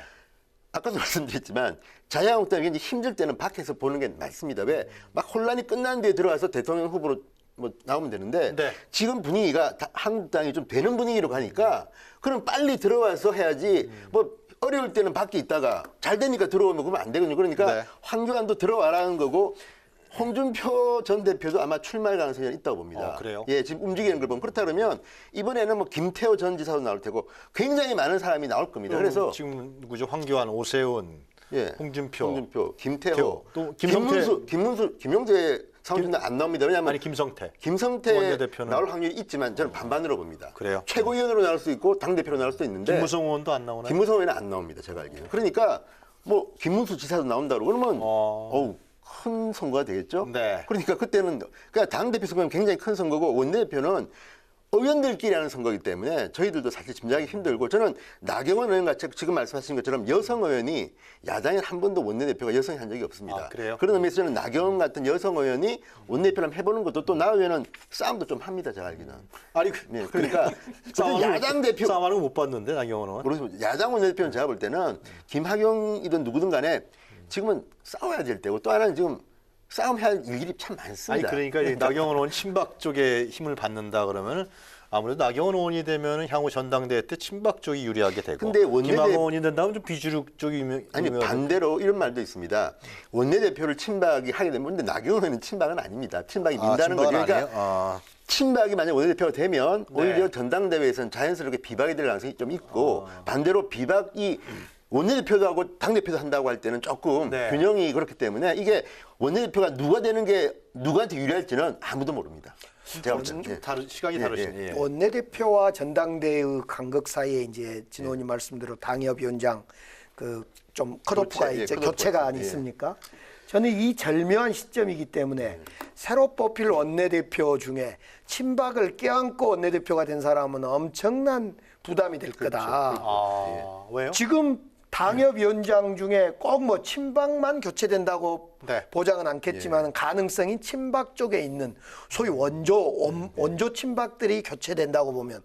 아까도 말씀드렸지만 자유한국당이 굉장히 힘들 때는 밖에서 보는 게 맞습니다. 왜? 막 혼란이 끝난 뒤에 들어와서 대통령 후보로 뭐 나오면 되는데 네. 지금 분위기가 한국당이 좀 되는 분위기로 가니까 그럼 빨리 들어와서 해야지 뭐 어려울 때는 밖에 있다가 잘 되니까 들어오면 그러면 안 되거든요. 그러니까 네. 황교안도 들어와라는 거고 홍준표 전 대표도 아마 출마할 가능성이 있다고 봅니다. 그래요? 예, 지금 움직이는 걸 보면 그렇다 그러면 이번에는 뭐 김태호 전 지사도 나올 테고 굉장히 많은 사람이 나올 겁니다. 그래서 지금 누구죠? 황교안, 오세훈, 예, 홍준표, 김태호, 또 김성태. 김용재 사무총장 안 나옵니다. 왜냐하면 아니 김성태. 김성태 원내대표는 나올 확률이 있지만 저는 반반으로 봅니다. 그래요? 최고위원으로 나올 수 있고 당대표로 나올 수도 있는데 김무성 의원도 안 나오나요? 김무성 의원은 안 나옵니다. 제가 알기로는. 그러니까 뭐 김문수 지사도 나온다고 그러면 어우 큰 선거가 되겠죠. 네. 그러니까 그때는 그러니까 당대표 선거는 굉장히 큰 선거고 원내대표는 의원들끼리 하는 선거이기 때문에 저희들도 사실 짐작하기 힘들고 저는 나경원 의원 같이 지금 말씀하신 것처럼 여성 의원이 야당에 한 번도 원내대표가 여성이 한 적이 없습니다. 아, 그래요? 그런 의미에서 저는 나경원 같은 여성 의원이 원내대표를 한번 해보는 것도 또 나 의원은 싸움도 좀 합니다. 제가 알기는. 아니 네, 그러니까 야당 대표 싸움하는 거 못 봤는데 나경원 의원. 모르겠습니다. 야당 원내대표는 제가 볼 때는 김학용이든 누구든 간에 지금은 싸워야 될 때고 또 하나는 지금 싸움해야 할 일이 참 아니 많습니다. 그러니까 이 나경원 의원 친박 쪽에 힘을 받는다 그러면 아무래도 나경원 의원이 되면 향후 전당대회 때 친박 쪽이 유리하게 되고 근데 김학원 의원이 된다면 좀 비주류 쪽이 아니 반대로 이런 말도 있습니다. 원내대표를 친박이 하게 되면 근데 나경원 의원은 친박은 아닙니다. 친박이 민다는 거죠. 그러니까 친박이 만약 원내대표가 되면 오히려 전당대회에서는 자연스럽게 비박이 될 가능성이 좀 있고 반대로 비박이 원내대표도 하고 당대표도 한다고 할 때는 조금 균형이 그렇기 때문에 이게 원내대표가 누가 되는 게 누구한테 유리할지는 아무도 모릅니다. 제가 볼 때는. 좀 시각이 다르시네. 원내대표와 전당대의 간극 사이에 이제 진 의원님 말씀대로 당협위원장 그 좀 컷오프가 이제 교체가 안 있습니까? 저는 이 절묘한 시점이기 때문에 새로 뽑힐 원내대표 중에 친박을 껴안고 원내대표가 된 사람은 엄청난 부담이 될 거다. 왜요? 지금 당협위원장 중에 꼭 뭐 친박만 교체된다고 보장은 않겠지만 가능성이 친박 쪽에 있는 소위 원조 친박들이 교체된다고 보면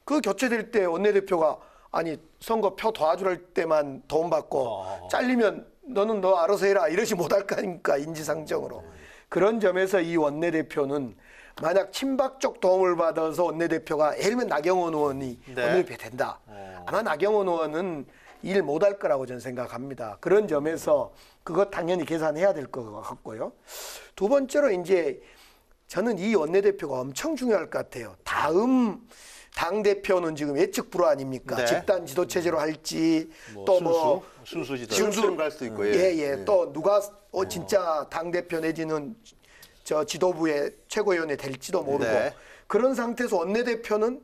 그 교체될 때 원내대표가 아니 선거 표 도와줄 때만 도움 받고 잘리면 너는 너 알아서 해라 이러지 못할 거 아닙니까 인지상정으로. 그런 점에서 이 원내대표는 만약 친박 쪽 도움을 받아서 원내대표가 예를 들면 나경원 의원이 원내대표 된다. 아마 나경원 의원은 일 못할 거라고 저는 생각합니다. 그런 점에서 그거 당연히 계산해야 될 것 같고요. 두 번째로 이제 저는 이 원내대표가 엄청 중요할 것 같아요. 다음 당대표는 지금 예측 불허 아닙니까? 집단 지도체제로 할지 또 뭐 순수 지도. 순수로 갈 수도 있고. 또 누가 진짜 당대표 내지는 저 지도부의 최고위원이 될지도 모르고 그런 상태에서 원내대표는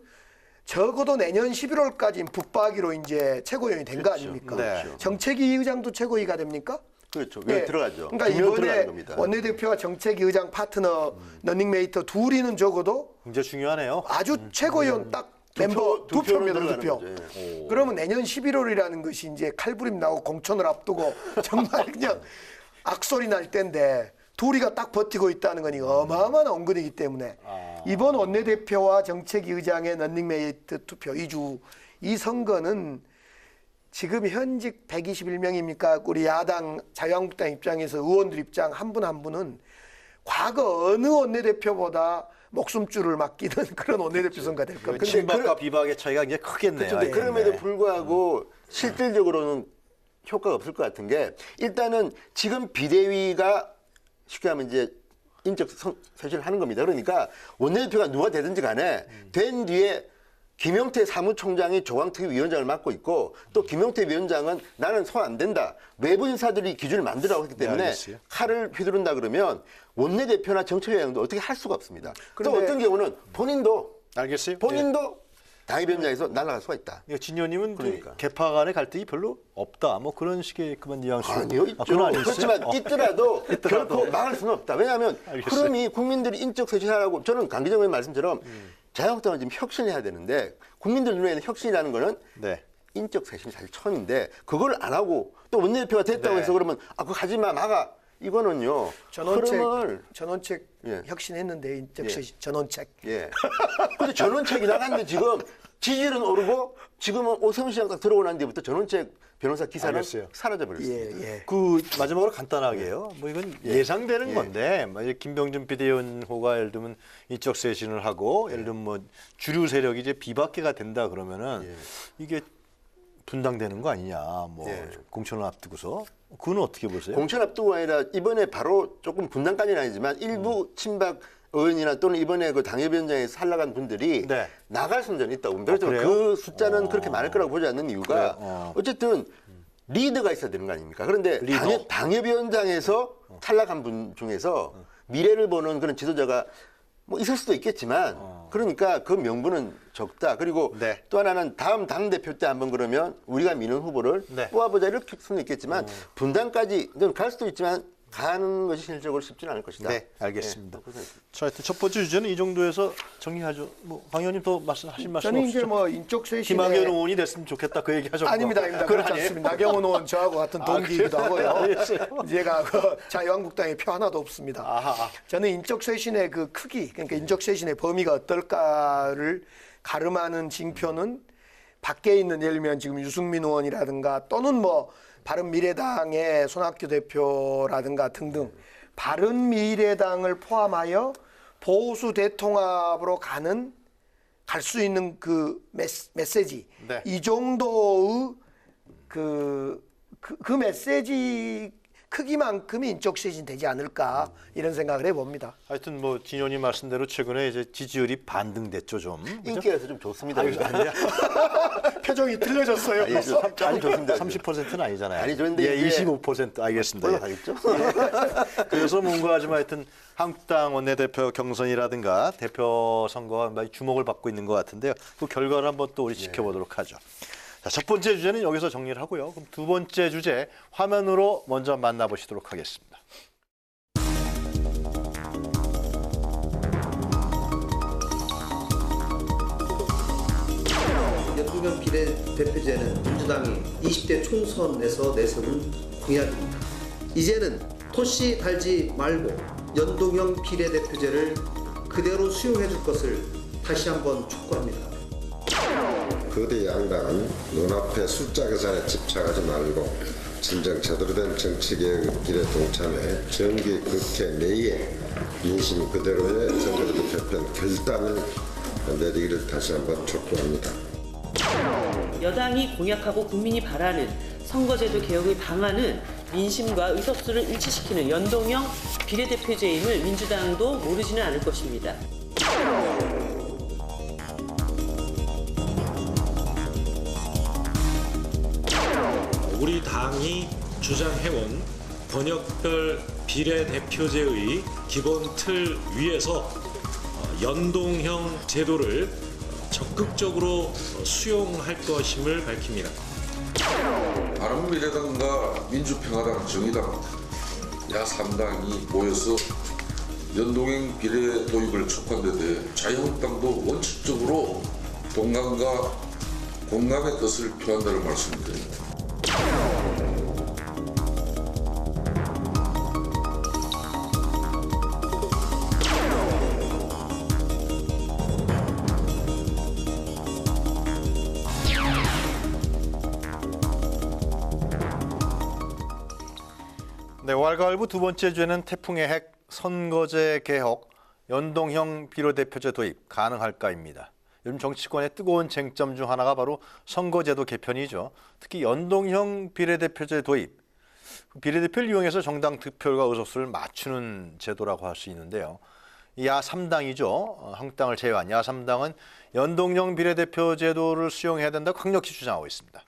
적어도 내년 11월까지 붙박이로 이제 최고위원이 된 거 아닙니까? 정책위 의장도 최고위가 됩니까? 그렇죠. 왜 들어가죠? 그러니까 이번에 원내대표와 정책위 의장 파트너 러닝메이트 둘이는 적어도 굉장히 중요하네요. 아주 최고위원 딱 멤버 두 표입니다. 두 표. 그러면 내년 11월이라는 것이 이제 칼부림 나고 공천을 앞두고 정말 그냥 악소리 날 때인데 둘이가 딱 버티고 있다는 건 이거 어마어마한 언근이기 때문에 이번 원내대표와 정책위 의장의 런닝메이트 투표 2주 이 선거는 지금 현직 121명입니까? 우리 야당 자유한국당 입장에서 의원들 입장 한 분 한 분은 과거 어느 원내대표보다 목숨줄을 맡기는 그런 원내대표 선거가 될 겁니다. 친박과 비박의 차이가 굉장히 크겠네요. 그럼에도 불구하고 실질적으로는 효과가 없을 것 같은 게 일단은 지금 비대위가 쉽게 하면 이제 인적 쇄신을 하는 겁니다. 그러니까 원내대표가 누가 되든지 간에 된 뒤에 김용태 사무총장이 조광특위 위원장을 맡고 있고 또 김용태 위원장은 나는 손 안 된다. 외부 인사들이 기준을 만들라고 했기 때문에 칼을 휘두른다 그러면 원내대표나 정책위원장도 어떻게 할 수가 없습니다. 또 어떤 경우는 본인도 당협위원장에서 날아갈 수가 있다. 진 의원님은 개파 간의 갈등이 별로 없다. 뭐 그런 식의 그만 뉘앙스. 아니요, 있죠. 그렇지만 있더라도 결코 막을 수는 없다. 왜냐하면 그럼이 국민들이 인적 쇄신하라고 저는 강기정 의원 말씀처럼 자유한국당은 지금 혁신을 해야 되는데 국민들 눈에는 혁신이라는 거는 인적 쇄신이 사실 처음인데 그걸 안 하고 또 원내대표가 됐다고 해서 그러면 그거 하지 마 막아. 이거는요. 전원책 혁신했는데 인적 쇄신 전원책. 근데 전원책이 나갔는데 지금 지지율은 오르고 지금은 오세훈 시장 딱 들어오고 난 뒤부터 전원책 변호사 기사는 사라져버렸습니다. 그 마지막으로 간단하게요. 뭐 이건 예상되는 건데 김병준 비대위원호가 예를 들면 인적 쇄신을 하고 예를 들면 뭐 주류 세력이 이제 비박계가 된다 그러면은 이게 분당되는 거 아니냐. 뭐 예. 공천을 앞두고서 그건 어떻게 보세요? 공천 앞두고 아니라 이번에 바로 조금 분당까지는 아니지만 일부 친박 의원이나 또는 이번에 그 당협위원장에서 탈락한 분들이 네. 나갈 선전이 있다고 봅니다. 그래서 그래요? 그 숫자는 그렇게 많을 거라고 보지 않는 이유가 그래요? 어쨌든 리더가 있어야 되는 거 아닙니까? 그런데 리더? 당협위원장에서 탈락한 분 중에서 미래를 보는 그런 지도자가 뭐 있을 수도 있겠지만 그러니까 그 명분은 적다. 그리고 네. 또 하나는 다음 당대표 때 한번 그러면 우리가 미는 후보를 네. 뽑아보자 이렇게 수는 있겠지만 분당까지 갈 수도 있지만 가는 것이 실질적으로 쉽지는 않을 것이다. 네, 알겠습니다. 네, 그렇게 생각합니다. 자, 하여튼 첫 번째 주제는 이 정도에서 정리하죠. 뭐 강 의원님 더 말씀하신 말씀 저는 없으시죠? 이제 뭐 인적 쇄신에 김학연 의원이 됐으면 좋겠다 그 얘기 하셨고. 아닙니다. 그건 그렇지 아니에요? 않습니다. 나경원 의원 저하고 같은 동기이기도 하고요. 알겠어요. 제가 그 자유한국당에 표 하나도 없습니다. 아하. 저는 인적 쇄신의 그 크기, 그러니까 인적 쇄신의 범위가 어떨까를 가름하는 징표는 밖에 있는 예를 들면 지금 유승민 의원이라든가 또는 뭐 바른미래당의 손학규 대표라든가 등등 바른미래당을 포함하여 보수 대통합으로 갈 수 있는 그 메시지 네. 이 정도의 그 메시지 크기만큼이 인적 쇄신 되지 않을까 이런 생각을 해봅니다. 하여튼 뭐 진 의원님 말씀대로 최근에 이제 지지율이 반등됐죠 좀. 그죠? 인기가 좀 좋습니다. 표정이 틀려졌어요. 아니, 참 좋습니다. 30%는 아니잖아요. 아니죠. 근데 예, 이제 25% 알겠습니다. 예. 올라가겠죠? 그래서 뭔가 좀 하여튼 한국당 원내대표 경선이라든가 대표 선거가 많이 주목을 받고 있는 것 같은데요. 그 결과를 한번 또 우리 지켜보도록 하죠. 자, 첫 번째 주제는 여기서 정리를 하고요. 그럼 두 번째 주제 화면으로 먼저 만나보시도록 하겠습니다. 연동형 비례대표제는 민주당이 20대 총선에서 내세운 공약입니다. 이제는 토시 달지 말고 연동형 비례대표제를 그대로 수용해 줄 것을 다시 한번 촉구합니다. 거대 양당은 눈앞의 숫자 계산에 집착하지 말고 진정 제대로 된 정치개혁의 길에 동참해 정기 국회 내에 민심 그대로의 선거제도 개편 결단을 내리기를 다시 한번 촉구합니다. 여당이 공약하고 국민이 바라는 선거제도 개혁의 방안은 민심과 의석수를 일치시키는 연동형 비례대표제임을 민주당도 모르지는 않을 것입니다. 우리 당이 주장해온 권역별 비례대표제의 기본 틀 위에서 연동형 제도를 적극적으로 수용할 것임을 밝힙니다. 바른미래당과 민주평화당, 정의당, 야3당이 모여서 연동형 비례 도입을 촉구한 데 대해 자유한국당도 원칙적으로 동감과 공감의 뜻을 표한다는 말씀드립니다. 네, 왈가왈부 두 번째 주제는 태풍의 핵 선거제 개혁, 연동형 비례대표제 도입 가능할까입니다. 요즘 정치권의 뜨거운 쟁점 중 하나가 바로 선거제도 개편이죠. 특히 연동형 비례대표제 도입, 비례대표를 이용해서 정당 득표율과 의석수를 맞추는 제도라고 할 수 있는데요. 야3당이죠. 한국당을 제외한 야3당은 연동형 비례대표 제도를 수용해야 된다고 강력히 주장하고 있습니다.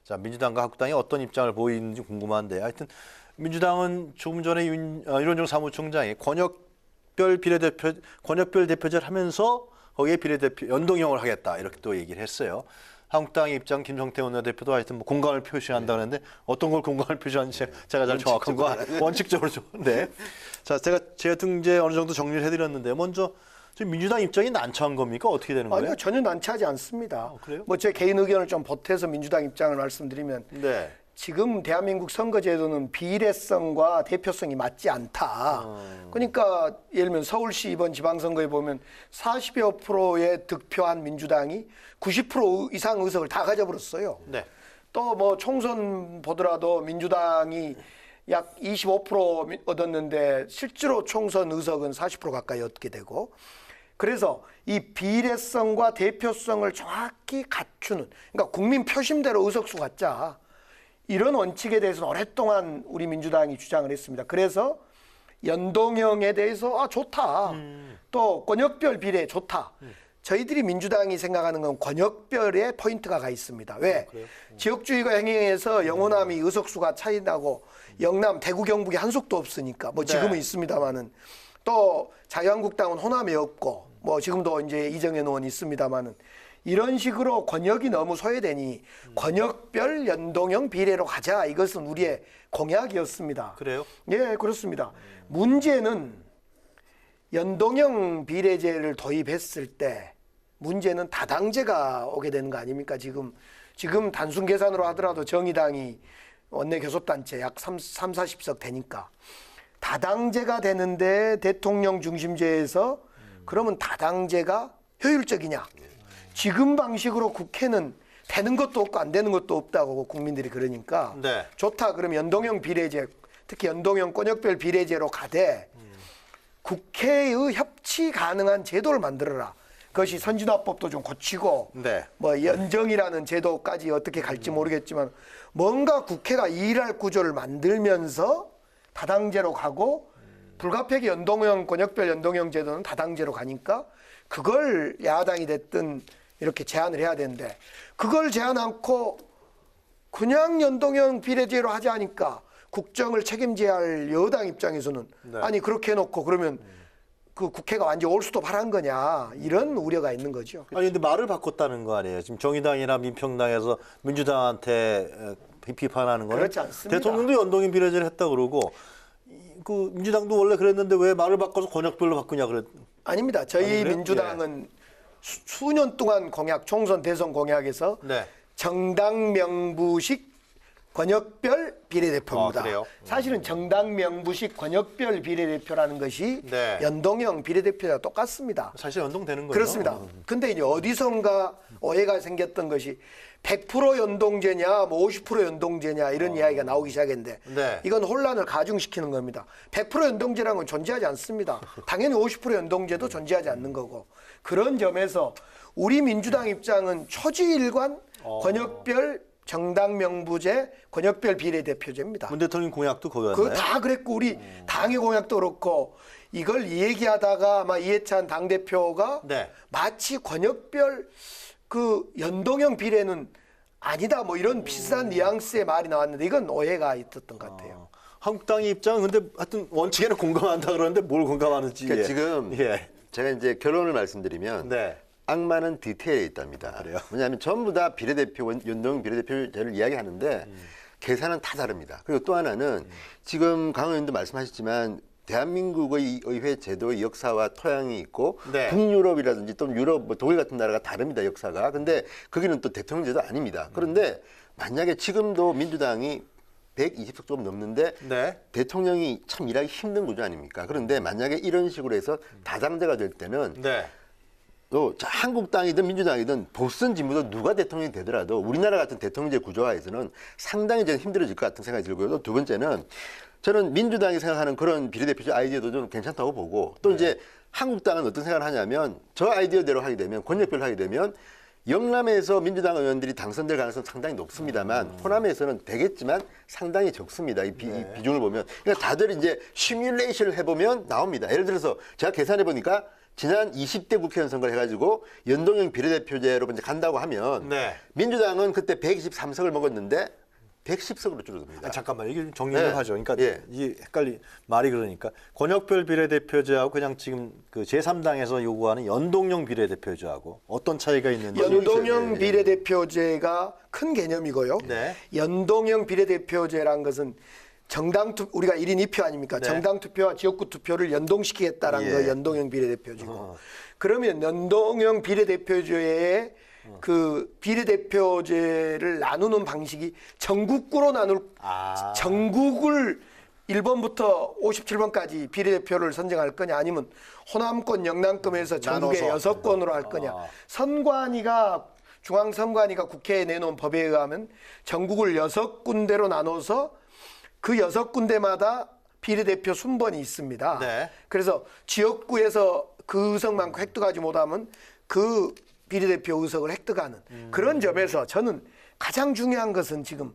자, 민주당과 한국당이 어떤 입장을 보이는지 궁금한데 하여튼 민주당은 조금 전에 윤원중 사무총장이 권역별 대표제를 하면서 거기에 비례대표 연동형을 하겠다 이렇게 또 얘기를 했어요. 한국당의 입장 김성태 원내대표도 하여튼 뭐 공감을 표시한다 그랬는데 어떤 걸 공감을 표시하는지 제가 잘 정확한 거 원칙적으로 좋은데 자 제가 등제 어느 정도 정리를 해드렸는데 먼저 지금 민주당 입장이 난처한 겁니까? 어떻게 되는 거예요? 아니요, 전혀 난처하지 않습니다. 그래요? 뭐 제 개인 의견을 좀 보태서 민주당 입장을 말씀드리면 네. 지금 대한민국 선거제도는 비례성과 대표성이 맞지 않다. 그러니까 예를 들면 서울시 이번 지방선거에 보면 40여 프로의 득표한 민주당이 90% 이상 의석을 다 가져버렸어요. 네. 또 뭐 총선 보더라도 민주당이 약 25% 얻었는데 실제로 총선 의석은 40% 가까이 얻게 되고 그래서 이 비례성과 대표성을 정확히 갖추는, 그러니까 국민 표심대로 의석수 갖자, 이런 원칙에 대해서는 오랫동안 우리 민주당이 주장을 했습니다. 그래서 연동형에 대해서 좋다. 또 권역별 비례 좋다. 저희들이 민주당이 생각하는 건 권역별에 포인트가 가 있습니다. 왜? 지역주의가 행해서 영호남이 의석수가 차이 나고 영남, 대구, 경북에 한석도 없으니까 뭐 지금은 있습니다만은, 또 자유한국당은 호남에 없고 뭐 지금도 이제 이정현 의원이 있습니다만은, 이런 식으로 권역이 너무 소외되니 권역별 연동형 비례로 가자. 이것은 우리의 공약이었습니다. 그래요? 예, 그렇습니다. 문제는 연동형 비례제를 도입했을 때 문제는 다당제가 오게 되는 거 아닙니까? 지금 단순 계산으로 하더라도 정의당이 원내 교섭단체 약 40석 되니까 다당제가 되는데 대통령 중심제에서 그러면 다당제가 효율적이냐? 지금 방식으로 국회는 되는 것도 없고 안 되는 것도 없다고 국민들이 그러니까 네. 좋다. 그럼 연동형 비례제, 특히 연동형 권역별 비례제로 가되 국회의 협치 가능한 제도를 만들어라. 그것이 선진화법도 좀 고치고 네. 뭐 연정이라는 제도까지 어떻게 갈지 모르겠지만 뭔가 국회가 일할 구조를 만들면서 다당제로 가고 불가피하게 연동형 권역별 연동형 제도는 다당제로 가니까 그걸 야당이 됐든 이렇게 제안을 해야 되는데 그걸 제안 않고 그냥 연동형 비례제로 하자 하니까 국정을 책임져야 할 여당 입장에서는 아니 그렇게 해놓고 그러면 그 국회가 완전 올수도발한 거냐 이런 우려가 있는 거죠. 아니 근데 말을 바꿨다는 거 아니에요? 지금 정의당이나 민평당에서 민주당한테 비판하는 거는 그렇지 않습니다. 대통령도 연동형 비례제를 했다 그러고 그 민주당도 원래 그랬는데 왜 말을 바꿔서 권역별로 바꾸냐 그랬? 아닙니다. 저희 민주당은 수년 동안 공약, 총선 대선 공약에서 정당 명부식 권역별 비례대표입니다. 사실은 정당 명부식 권역별 비례대표라는 것이 연동형 비례대표와 똑같습니다. 사실 연동되는 거예요. 그렇습니다. 근데 이제 어디선가 오해가 생겼던 것이 100% 연동제냐, 뭐 50% 연동제냐 이런 이야기가 나오기 시작했는데 이건 혼란을 가중시키는 겁니다. 100% 연동제라는 건 존재하지 않습니다. 당연히 50% 연동제도 존재하지 않는 거고 그런 점에서 우리 민주당 입장은 초지일관 권역별 정당 명부제 권역별 비례대표제입니다. 문 대통령 공약도 그거였나요? 그거 다 그랬고 우리 당의 공약도 그렇고 이걸 얘기하다가 아마 이해찬 당대표가 마치 권역별 그 연동형 비례는 아니다 뭐 이런 비슷한 뉘앙스의 말이 나왔는데 이건 오해가 있었던 것 같아요. 한국당의 입장은 근데 하여튼 원칙에는 공감한다 그러는데 뭘 공감하는지. 그러니까 지금 제가 이제 결론을 말씀드리면 악마는 디테일에 있답니다. 왜냐하면 전부 다 비례대표, 연동 비례대표제를 이야기하는데 계산은 다 다릅니다. 그리고 또 하나는 지금 강 의원도 말씀하셨지만 대한민국의 의회 제도의 역사와 토양이 있고 북유럽이라든지 또 유럽, 뭐 독일 같은 나라가 다릅니다. 역사가. 근데 거기는 또 대통령제도 아닙니다. 그런데 만약에 지금도 민주당이 120석 좀 넘는데 대통령이 참 일하기 힘든 구조 아닙니까? 그런데 만약에 이런 식으로 해서 다당제가 될 때는 또 한국당이든 민주당이든 보수든 진보든 누가 대통령이 되더라도 우리나라 같은 대통령제 구조화에서는 상당히 저는 힘들어질 것 같은 생각이 들고요. 또 두 번째는 저는 민주당이 생각하는 그런 비례대표제 아이디어도 좀 괜찮다고 보고 또 이제 한국당은 어떤 생각을 하냐면 저 아이디어대로 하게 되면 권역별로 하게 되면 영남에서 민주당 의원들이 당선될 가능성은 상당히 높습니다만 호남에서는 되겠지만 상당히 적습니다. 이 비중을 보면. 그러니까 다들 이제 시뮬레이션을 해보면 나옵니다. 예를 들어서 제가 계산해 보니까 지난 20대 국회의원 선거를 해가지고 연동형 비례대표제로 이제 간다고 하면 민주당은 그때 123석을 먹었는데 110석으로 줄어듭니다. 잠깐만 이게 좀 정리를 하죠. 그러니까 이게 말이 그러니까 권역별 비례대표제하고 그냥 지금 그 제3당에서 요구하는 연동형 비례대표제하고 어떤 차이가 있는지. 연동형 비례대표제가 큰 개념이고요. 연동형 비례대표제란 것은 우리가 1인 2표 아닙니까? 정당 투표와 지역구 투표를 연동시키겠다라는 거 연동형 비례대표제고. 그러면 연동형 비례대표제에 그 비례대표제를 나누는 방식이 전국구로 전국을 1번부터 57번까지 비례대표를 선정할 거냐 아니면 호남권, 영남권에서 전국에 6건으로 할 거냐. 중앙선관위가 국회에 내놓은 법에 의하면 전국을 6군데로 나눠서 그 6군데마다 비례대표 순번이 있습니다. 그래서 지역구에서 그 의석만큼 획득하지 못하면 그 비례대표 의석을 획득하는 그런 점에서 저는 가장 중요한 것은 지금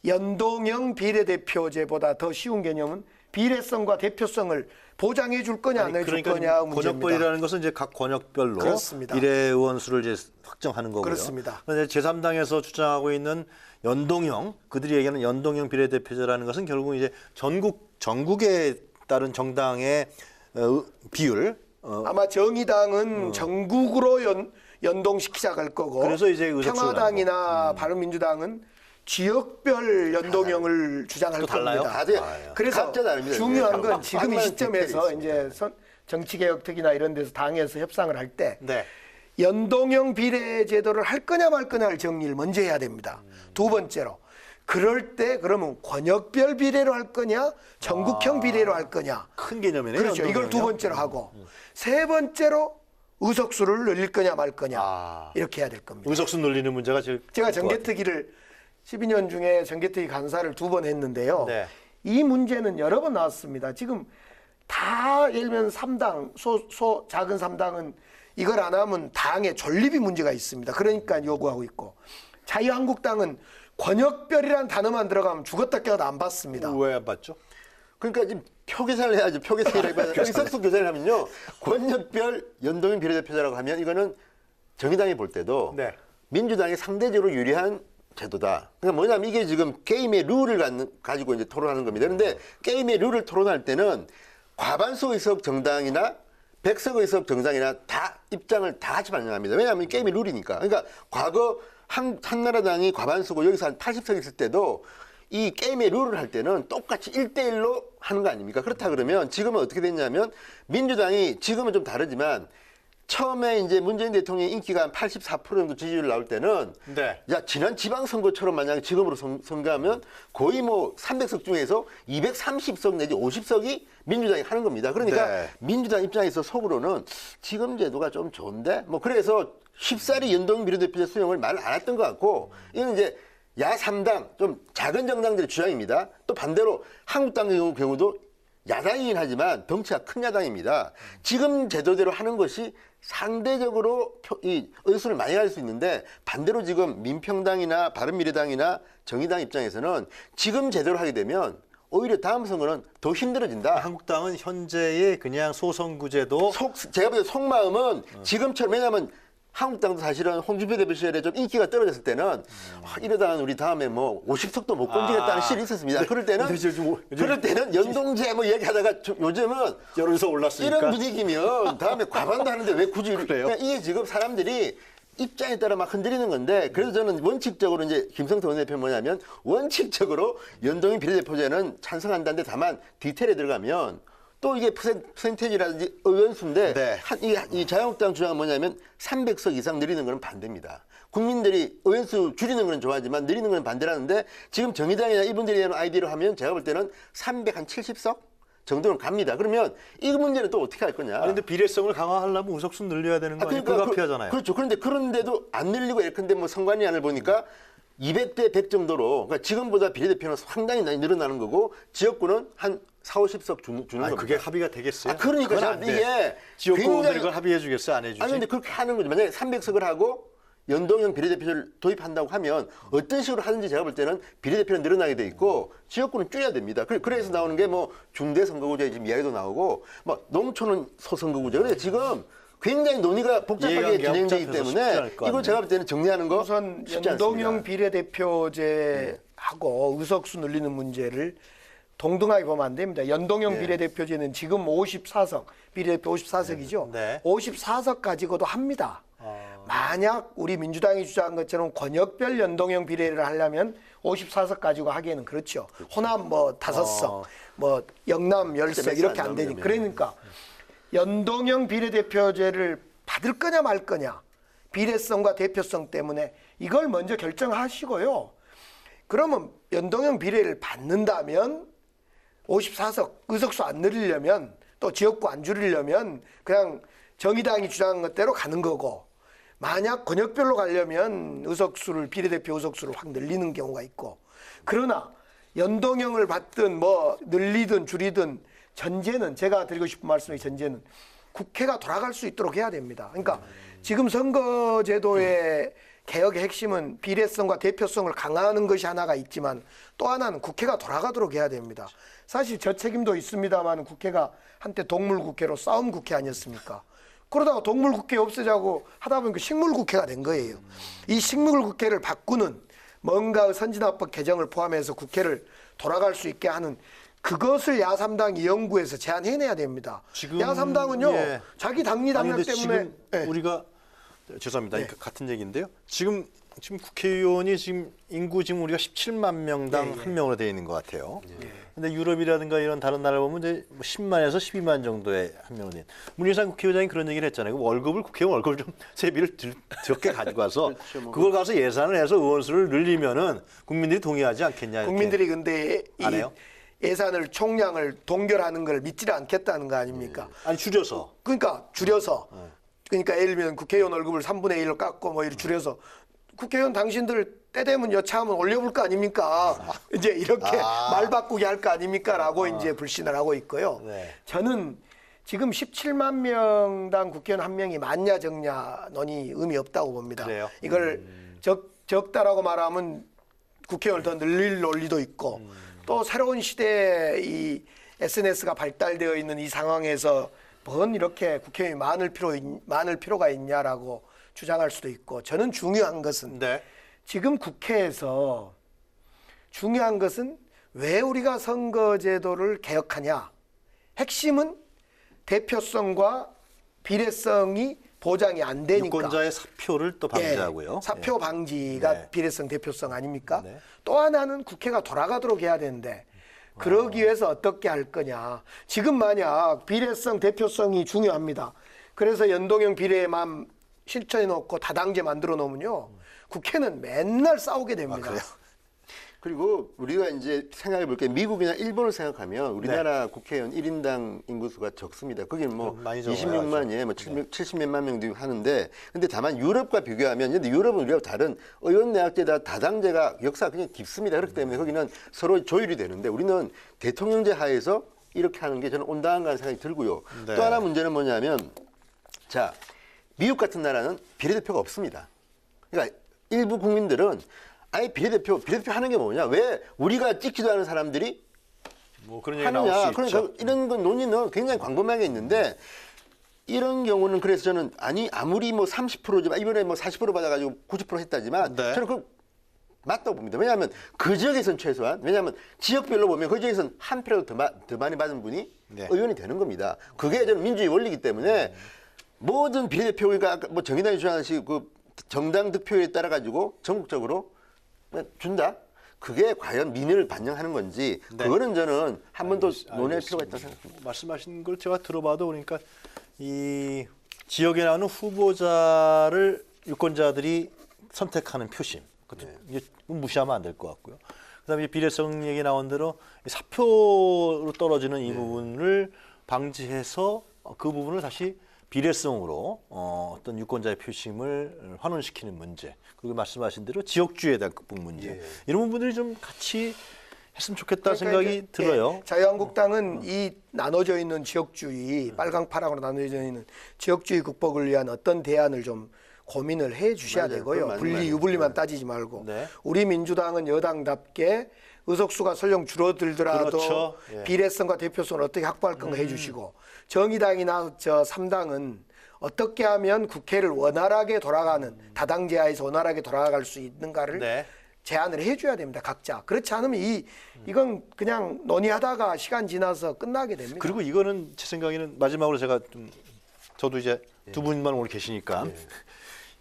연동형 비례대표제보다 더 쉬운 개념은 비례성과 대표성을 보장해 줄 거냐 안 해줄 거냐 문제입니다. 권역별이라는 것은 이제 각 권역별로 그렇습니다. 비례의원 수를 이제 확정하는 거고요. 그렇습니다. 그런데 제3당에서 주장하고 있는 연동형, 그들이 얘기하는 연동형 비례대표제라는 것은 결국 이제 전국에 따른 정당의 비율. 아마 정의당은 전국으로 연동시키자 갈 거고, 그래서 이제 평화당이나 바른민주당은 지역별 연동형을 주장할 겁니다. 그래서 중요한 건 지금 이 시점에서 이제 정치개혁 특위나 이런 데서 당에서 협상을 할 때 연동형 비례제도를 할 거냐 말 거냐를 정리를 먼저 해야 됩니다. 두 번째로 그럴 때 그러면 권역별 비례로 할 거냐 전국형 비례로 할 거냐. 큰 개념이네요. 그렇죠. 이걸 두 번째로 하고 세 번째로 의석수를 늘릴 거냐 말 거냐 이렇게 해야 될 겁니다. 의석수 늘리는 문제가 제가 정개특위를 12년 중에 정개특위 간사를 2번 했는데요. 이 문제는 여러 번 나왔습니다. 지금 다 예를 들면 3당, 작은 3당은 이걸 안 하면 당의 존립이 문제가 있습니다. 그러니까 요구하고 있고 자유한국당은 권역별이라는 단어만 들어가면 죽었다 깨어도 안 받습니다. 왜 안 받죠? 그러니까 지금 표 계산을 해야죠. 표 계산을 해봐야 의석수 계산을 하면요. 권역별 연동형 비례대표자라고 하면 이거는 정의당이 볼 때도 민주당이 상대적으로 유리한 제도다. 그러니까 뭐냐면 이게 지금 게임의 룰을 가지고 이제 토론하는 겁니다. 그런데 게임의 룰을 토론할 때는 과반수 의석 정당이나 100석 의석 정당이나 다 입장을 다 같이 반영합니다. 왜냐하면 게임의 룰이니까. 그러니까 과거 한나라당이 과반수고 여기서 한 80석 있을 때도 이 게임의 룰을 할 때는 똑같이 1대1로 하는 거 아닙니까? 그렇다 그러면 지금은 어떻게 됐냐면 민주당이 지금은 좀 다르지만 처음에 이제 문재인 대통령의 인기가 한 84% 정도 지지율 나올 때는 야 지난 지방선거처럼 만약에 지금으로 선거하면 거의 뭐 300석 중에서 230석 내지 50석이 민주당이 하는 겁니다. 그러니까 민주당 입장에서 속으로는 지금 제도가 좀 좋은데 뭐 그래서 쉽사리 연동 비례대표제 수용을 말 안 했던 것 같고 이건 이제 야3당 좀 작은 정당들의 주장입니다. 또 반대로 한국당의 경우도 야당이긴 하지만 덩치가 큰 야당입니다. 지금 제도대로 하는 것이 상대적으로 이 의수를 많이 할 수 있는데 반대로 지금 민평당이나 바른미래당이나 정의당 입장에서는 지금 제대로 하게 되면 오히려 다음 선거는 더 힘들어진다. 한국당은 현재의 그냥 소선구제도 제가 볼 때 속마음은 지금처럼 왜냐하면 한국당도 사실은 홍준표 대표 시절에 좀 인기가 떨어졌을 때는 이러다가 우리 다음에 뭐 50석도 못 건지겠다는 실이 있었습니다. 그럴 때는 연동제 뭐 얘기하다가 요즘은 여론서 올랐으니까 이런 분위기면 다음에 과반도 하는데 왜 굳이 그래요? 그러니까 이게 지금 사람들이 입장에 따라 막 흔들리는 건데 그래서 저는 원칙적으로 이제 김성태 원내대표 뭐냐면 원칙적으로 연동형 비례대표제는 찬성한다는데 다만 디테일에 들어가면 또 이게 퍼센테이지라든지 의원수인데 이 자유한국당 주장은 뭐냐면 300석 이상 늘리는 건 반대입니다. 국민들이 의원수 줄이는 건 좋아하지만 늘리는 건 반대라는데 지금 정의당이나 이분들이 하는 아이디어로 하면 제가 볼 때는 370석 정도는 갑니다. 그러면 이 문제는 또 어떻게 할 거냐. 그런데 비례성을 강화하려면 의석수 늘려야 되는 거 아니에요? 불가피하잖아요. 그렇죠. 그런데도 안 늘리고 예컨대 뭐 선관위안을 보니까 200대 100 정도로 그러니까 지금보다 비례대표는 상당히 많이 늘어나는 거고 지역구는 한 40, 50석 주는 겁니다. 그게 합의가 되겠어요? 그러니까 이게 지역구원들이 그걸 합의해 주겠어요? 안 해주지? 아니 근데 그렇게 하는 거죠. 만약에 300석을 하고 연동형 비례대표를 도입한다고 하면 어떤 식으로 하든지 제가 볼 때는 비례대표는 늘어나게 돼 있고 지역구는 줄여야 됩니다. 그래서 나오는 게 뭐 중대선거구제 지금 이야기도 나오고 뭐 농촌은 소선거구제. 그래서 지금 굉장히 논의가 복잡하게 진행되기 때문에 이거 제가 볼 때는 정리하는 거 우선 쉽지 연동형 비례대표제하고 의석수 늘리는 문제를 동등하게 보면 안 됩니다. 연동형 비례대표제는 지금 54석, 비례대표 54석이죠. 54석 가지고도 합니다. 만약 우리 민주당이 주장한 것처럼 권역별 연동형 비례를 하려면 54석 가지고 하기에는 그렇죠. 호남 뭐 5석, 뭐 영남 10석 이렇게 안 되니까. 그러니까 연동형 비례대표제를 받을 거냐 말 거냐 비례성과 대표성 때문에 이걸 먼저 결정하시고요. 그러면 연동형 비례를 받는다면 54석 의석수 안 늘리려면 또 지역구 안 줄이려면 그냥 정의당이 주장한 것대로 가는 거고 만약 권역별로 가려면 비례대표 의석수를 확 늘리는 경우가 있고 그러나 연동형을 받든 뭐 늘리든 줄이든 전제는 제가 드리고 싶은 말씀의 전제는 국회가 돌아갈 수 있도록 해야 됩니다. 그러니까 지금 선거제도의 개혁의 핵심은 비례성과 대표성을 강화하는 것이 하나가 있지만 또 하나는 국회가 돌아가도록 해야 됩니다. 사실 저 책임도 있습니다만 국회가 한때 동물국회로 싸움국회 아니었습니까? 그러다가 동물국회 없애자고 하다 보니까 식물국회가 된 거예요. 이 식물국회를 바꾸는 뭔가 선진화법 개정을 포함해서 국회를 돌아갈 수 있게 하는 그것을 야3당이 연구해서 제안해내야 됩니다. 지금, 야3당은요. 예. 자기 당리 당략 아니, 근데 때문에 지금 우리가 죄송합니다. 그러니까 같은 얘기인데요. 지금 국회의원이 지금 인구 지금 우리가 17만 명당 한 명으로 되어 있는 것 같아요. 근데 유럽이라든가 이런 다른 나라 보면 이제 10만에서 12만 정도의 한 명으로 된. 문희상 국회의장이 그런 얘기를 했잖아요. 월급을 국회의원 월급을 좀 세비를 적게 가지고 와서 그걸 가서 예산을 해서 의원수를 늘리면은 국민들이 동의하지 않겠냐. 이렇게. 국민들이 근데 안 해요? 예산을 총량을 동결하는 걸 믿지를 않겠다는 거 아닙니까? 아니 줄여서. 그러니까 줄여서. 그러니까 예를 들면 국회의원 월급을 3분의 1로 깎고 뭐 이렇게 줄여서 국회의원 당신들 때 되면 여차하면 올려볼 거 아닙니까? 이제 이렇게 말 바꾸게 할 거 아닙니까?라고 이제 불신을 하고 있고요. 네. 저는 지금 17만 명당 국회의원 한 명이 많냐 적냐 논의 의미 없다고 봅니다. 그래요? 이걸 적다라고 말하면 국회의원을 더 늘릴 논리도 있고 또 새로운 시대에 이 SNS가 발달되어 있는 이 상황에서 뭔 이렇게 국회의원이 많을 필요가 있냐라고 주장할 수도 있고 저는 중요한 것은 네. 지금 국회에서 중요한 것은 왜 우리가 선거제도를 개혁하냐. 핵심은 대표성과 비례성이 보장이 안 되니까. 유권자의 사표를 또 방지하고요. 예, 사표 방지가 네. 비례성 대표성 아닙니까? 네. 또 하나는 국회가 돌아가도록 해야 되는데 그러기 위해서 어떻게 할 거냐. 지금 만약 비례성 대표성이 중요합니다. 그래서 연동형 비례만 실천해 놓고 다당제 만들어 놓으면요. 국회는 맨날 싸우게 됩니다. 그리고 우리가 이제 생각해 볼 게 미국이나 일본을 생각하면 우리나라 국회의원 1인당 인구수가 적습니다. 거기는 뭐 많이 적어요. 26만이에요. 뭐 70몇만 명도 하는데 근데 다만 유럽과 비교하면 근데 유럽은 우리와 다른 의원 내각제다 다당제가 역사가 굉장히 깊습니다. 그렇기 때문에 거기는 서로 조율이 되는데 우리는 대통령제 하에서 이렇게 하는 게 저는 온당한가 하는 생각이 들고요. 네. 또 하나 문제는 뭐냐면 자, 미국 같은 나라는 비례대표가 없습니다. 그러니까 일부 국민들은 아예 비례대표 하는 게 뭐냐? 왜 우리가 찍지도 않은 사람들이 뭐 그런 얘기 나올 수 하느냐? 있죠. 그러니까 이런 건 논의는 굉장히 광범위하게 있는데 이런 경우는 그래서 저는 아무리 뭐 30%지만 이번에 뭐 40% 받아가지고 90% 했다지만 네. 저는 그 맞다고 봅니다. 왜냐하면 그 지역에서는 최소한 왜냐하면 지역별로 보면 그 지역에서는 한 표라도 더 많이 받은 분이 네. 의원이 되는 겁니다. 그게 저는 민주주의 원리이기 때문에 모든 비례대표가 아까 뭐 정의당이 주장하듯이 그 정당 득표율에 따라 가지고 전국적으로 준다? 그게 과연 민의를 반영하는 건지 그거는 저는 한 번 더 논의할 필요가 있다고 생각합니다. 말씀하신 걸 제가 들어봐도 그러니까 이 지역에 나오는 후보자를 유권자들이 선택하는 표심 그것도 이게 무시하면 안 될 것 같고요. 그다음에 비례성 얘기 나온 대로 사표로 떨어지는 이 부분을 방지해서 그 부분을 다시 비례성으로 어떤 유권자의 표심을 환원시키는 문제 그리고 말씀하신 대로 지역주의에 대한 극복 문제 이런 부분들이 좀 같이 했으면 좋겠다 생각이 들어요. 자유한국당은 이 나눠져 있는 지역주의 빨강파랑으로 나눠져 있는 지역주의 극복을 위한 어떤 대안을 좀 고민을 해 주셔야 되고요. 분리 유분리만 따지지 말고 우리 민주당은 여당답게 의석수가 설령 줄어들더라도 그렇죠. 비례성과 대표성을 어떻게 확보할 건가 해주시고 정의당이나 저 3당은 어떻게 하면 국회를 원활하게 돌아가는 다당제하에서 원활하게 돌아갈 수 있는가를 제안을 해줘야 됩니다. 각자. 그렇지 않으면 이건 그냥 논의하다가 시간 지나서 끝나게 됩니다. 그리고 이거는 제 생각에는 마지막으로 제가 좀 저도 이제 두 분만 오늘 계시니까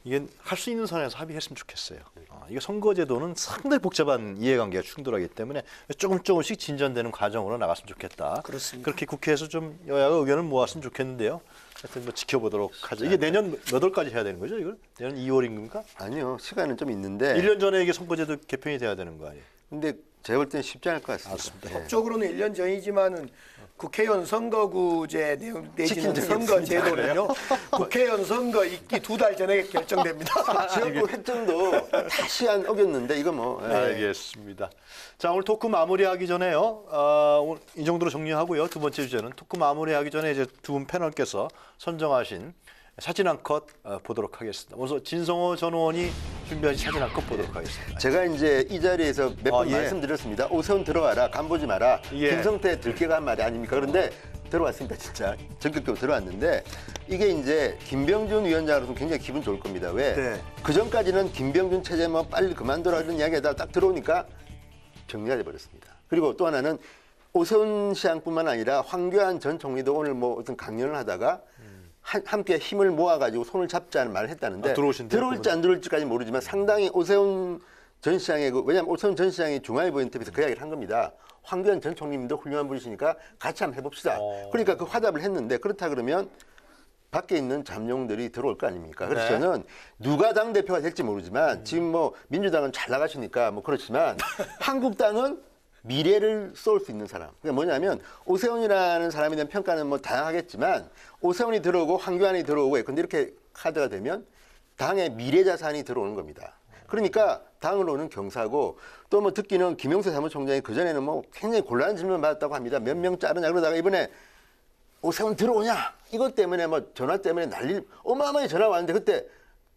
이게 할 수 있는 선에서 합의했으면 좋겠어요. 이게 선거제도는 상당히 복잡한 이해관계가 충돌하기 때문에 조금씩 진전되는 과정으로 나갔으면 좋겠다. 그렇습니다. 그렇게 국회에서 좀 여야가 의견을 모았으면 좋겠는데요. 하여튼 뭐 지켜보도록 하죠. 이게 내년 몇 월까지 해야 되는 거죠? 이걸 내년 2월인가? 아니요, 시간은 좀 있는데. 1년 전에 이게 선거제도 개편이 돼야 되는 거 아니에요? 근데 제가 볼 때는 쉽지 않을 것 같습니다. 예. 법적으로는 1년 전이지만은 국회의원 선거구제 내용 내지는 지킨 적이 선거제도는요. 국회의원 선거 있기 2달 전에 결정됩니다. 지역구 획정도 다시 안 어겼는데 이거 뭐. 예. 알겠습니다. 자, 오늘 토크 마무리하기 전에요. 오늘 이 정도로 정리하고요. 두 번째 주제는 토크 마무리하기 전에 이제 두 분 패널께서 선정하신 사진 한 컷 보도록 하겠습니다. 먼저 진성호 전 의원이 준비하신 사진 한 컷 보도록 하겠습니다. 제가 이제 이 자리에서 몇 번 예. 말씀드렸습니다. 오세훈 들어와라, 간보지 마라. 예. 김성태 들깨가 한 말이 아닙니까? 그런데 들어왔습니다, 진짜. 전격적으로 들어왔는데 이게 이제 김병준 위원장으로서 굉장히 기분 좋을 겁니다. 왜? 네. 그 전까지는 김병준 체제 뭐 빨리 그만둬라 이런 이야기에다 딱 들어오니까 정리가 돼버렸습니다. 그리고 또 하나는 오세훈 시장뿐만 아니라 황교안 전 총리도 오늘 뭐 어떤 강연을 하다가 함께 힘을 모아가지고 손을 잡자는 말을 했다는데 들어올지 안 들어올지까지 모르지만 상당히 오세훈 전 시장의 왜냐하면 오세훈 전 시장이 중앙일보 인터뷰에서 그 이야기를 한 겁니다. 황교안 전 총리님도 훌륭한 분이시니까 같이 한번 해봅시다. 그러니까 그 화답을 했는데 그렇다 그러면 밖에 있는 잠룡들이 들어올 거 아닙니까? 그래서 저는 누가 당대표가 될지 모르지만 지금 뭐 민주당은 잘 나가시니까 뭐 그렇지만 한국당은 미래를 쏠 수 있는 사람. 그게 뭐냐면 오세훈이라는 사람에 대한 평가는 뭐 다양하겠지만 오세훈이 들어오고 황교안이 들어오고 근데 이렇게 카드가 되면 당의 미래 자산이 들어오는 겁니다. 그러니까 당으로는 경사고 또 뭐 듣기는 김용세 사무총장이 그전에는 뭐 굉장히 곤란한 질문 받았다고 합니다. 몇 명 자르냐 그러다가 이번에 오세훈 들어오냐 이것 때문에 뭐 전화 때문에 난리 어마어마하게 전화 왔는데 그때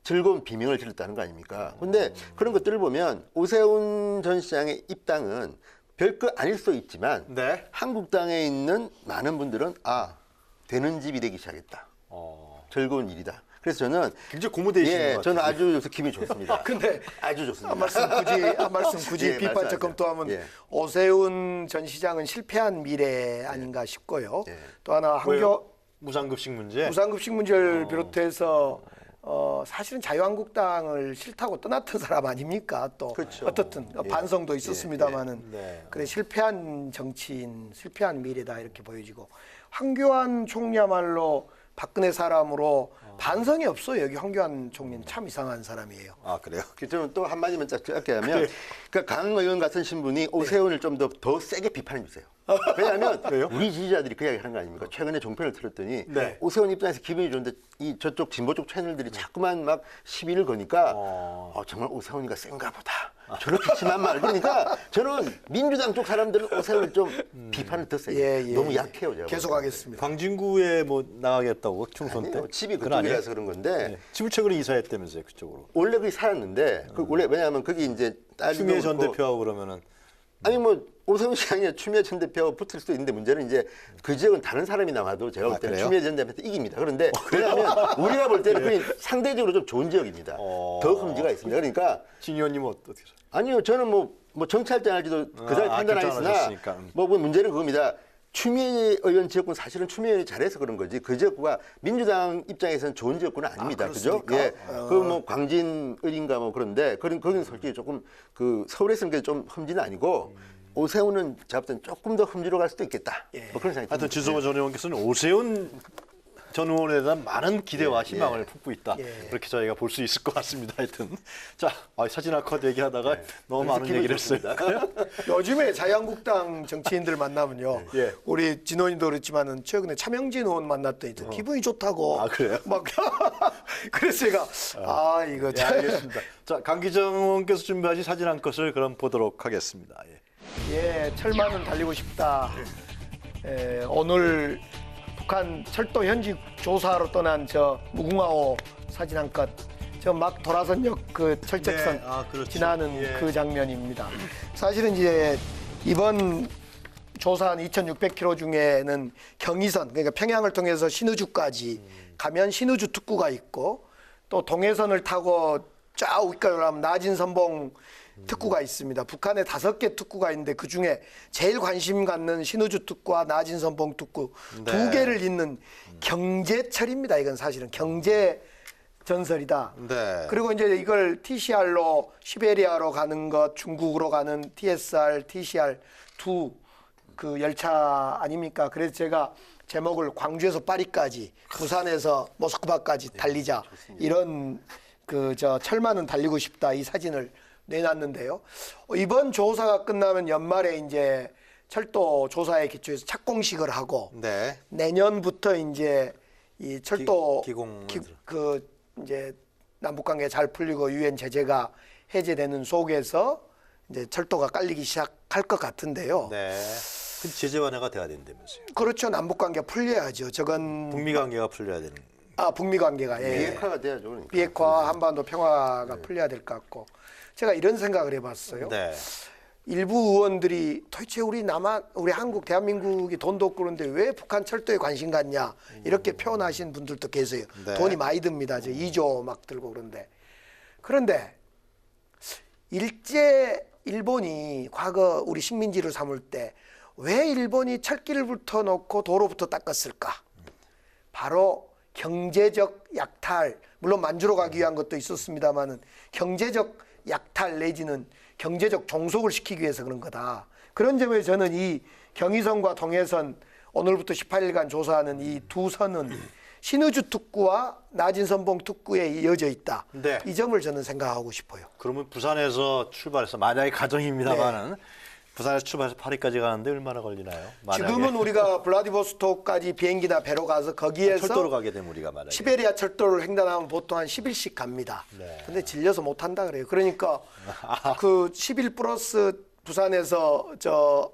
즐거운 비명을 질렀다는 거 아닙니까? 근데 그런 것들을 보면 오세훈 전 시장의 입당은 별거 아닐 수도 있지만 한국당에 있는 많은 분들은 되는 집이 되기 시작했다. 즐거운 일이다. 그래서 저는 굉장히 고무되시는 것 같아요. 저는 아주 요새 기분이 좋습니다. 근데 아주 좋습니다. 한 말씀 굳이 비판적 검토하면 오세훈 전 시장은 실패한 미래 아닌가 싶고요. 또 하나 무상급식 문제. 무상급식 문제를 비롯해서 사실은 자유한국당을 싫다고 떠났던 사람 아닙니까? 또 그렇죠. 어떻든 반성도 있었습니다만은 그래 실패한 정치인, 실패한 미래다 이렇게 보여지고 황교안 총리야말로 박근혜 사람으로 반성이 없어요. 여기 황교안 총리는 참 이상한 사람이에요. 그래요? 저는 또 한마디만 짧게 하면 그러니까 강 의원 같은 신분이 오세훈을 좀 더 세게 비판해 주세요. 왜냐하면 우리 지지자들이 그 이야기 하는 거 아닙니까? 최근에 종편을 틀었더니 오세훈 입장에서 기분이 좋은데 이 저쪽 진보 쪽 채널들이 자꾸만 막 시비를 거니까 정말 오세훈이가 센가 보다. 저렇게 심한 말. 그러니까 저는 민주당 쪽 사람들은 오세훈을 좀 비판을 더 세요. 너무 약해요. 제가 계속하겠습니다. 광진구에 뭐 나가겠다고 충선 때? 집이 그쪽이라서 그런 건데 집을 최근에 이사했다면서요 그쪽으로. 원래 거기 살았는데 원래 왜냐하면 거기 이제 딸이 추미애 전 대표하고 그러면은 아니 뭐 오세훈 시장이 추미애 전 대표하고 붙을 수도 있는데 문제는 이제 그 지역은 다른 사람이 나와도 제가 볼 때는 추미애 전 대표한테 이깁니다. 그런데 왜냐하면 우리가 볼 때는 그게 상대적으로 좀 좋은 지역입니다. 더 흠지가 있습니다. 그러니까 진 의원님은 어떻게? 아니요, 저는 뭐 정치할 때 할지도 그 자리 판단하겠으나 뭐 문제는 그겁니다. 추미애 의원 지역구는 사실은 추미애 의원이 잘해서 그런 거지 그 지역구가 민주당 입장에서는 좋은 지역구는 아닙니다. 그죠? 예. 그 뭐 광진을인가 뭐 그런데 거기는 솔직히 조금 그 서울에서는 좀 흠지는 아니고 오세훈은 제가 볼 때는 조금 더 흠지로 갈 수도 있겠다. 뭐 그런 생각이 듭니다. 하여튼 진성호 전 의원께서는 오세훈 전 의원에 대한 많은 기대와 희망을 품고 있다. 그렇게 저희가 볼 수 있을 것 같습니다. 하여튼 자 사진 한 컷 얘기하다가 너무 많은 얘기를 했어요. 요즘에 자유한국당 정치인들 만나면요. 우리 진 의원님도 그렇지만은 최근에 차명진 의원 만났더니 기분이 좋다고. 그래요? 막 그래서 제가 이거 알겠습니다. 자 강기정 의원께서 준비하신 사진 한 컷을 그럼 보도록 하겠습니다. 철만은 달리고 싶다. 오늘 북한 철도 현지 조사하러 떠난 저 무궁화호 사진 한 컷. 저 막 돌아선역 그 철책선 지나는 그 장면입니다. 사실은 이제 이번 조사한 2,600km 중에는 경의선, 그러니까 평양을 통해서 신의주까지 가면 신의주 특구가 있고 또 동해선을 타고 쫙 위까지 올라가면 나진선봉 특구가 있습니다. 북한에 5개 특구가 있는데 그중에 제일 관심 갖는 신의주 특구와 나진선봉 특구 두 개를 잇는 경제철입니다. 이건 사실은 경제 전설이다. 그리고 이제 이걸 TCR로 시베리아로 가는 것, 중국으로 가는 TSR, TCR 두 그 열차 아닙니까? 그래서 제가 제목을 광주에서 파리까지, 부산에서 모스크바까지 달리자 이런 그 철만은 달리고 싶다 이 사진을 내놨는데요. 이번 조사가 끝나면 연말에 이제 철도 조사에 기초해서 착공식을 하고 네. 내년부터 이제 이 철도 기공 이제 남북 관계 잘 풀리고 유엔 제재가 해제되는 속에서 이제 철도가 깔리기 시작할 것 같은데요. 네. 그 제재 완화가 돼야 된다면서요. 그렇죠. 남북 관계 풀려야죠. 저건 북미 관계가 풀려야 되는. 북미 관계가 비핵화가 돼야죠. 그러니까. 비핵화 한반도 평화가 풀려야 될 것 같고 제가 이런 생각을 해봤어요. 네. 일부 의원들이 도대체 우리 한국 대한민국이 돈도 없고 그런데 왜 북한 철도에 관심 갖냐 이렇게 표현하신 분들도 계세요. 네. 돈이 많이 듭니다. 2조 막 들고 그런데 일제 일본이 과거 우리 식민지를 삼을 때 왜 일본이 철길을 붙여놓고 도로부터 닦았을까? 바로 경제적 약탈, 물론 만주로 가기 위한 것도 있었습니다만은 경제적 약탈 내지는 경제적 종속을 시키기 위해서 그런 거다. 그런 점에서 저는 이 경의선과 동해선 오늘부터 18일간 조사하는 이 두 선은 신의주 특구와 나진선봉 특구에 이어져 있다. 네. 이 점을 저는 생각하고 싶어요. 그러면 부산에서 출발해서 만약에 가정입니다만은 부산에서 출발해서 파리까지 가는데 얼마나 걸리나요? 만약에. 지금은 우리가 블라디보스토크까지 비행기나 배로 가서 거기에서 철도로 가게 되면 우리가 만약에. 시베리아 철도를 횡단하면 보통 한 10일씩 갑니다. 네. 근데 질려서 못 한다 그래요. 그러니까 그 10일 플러스 부산에서 저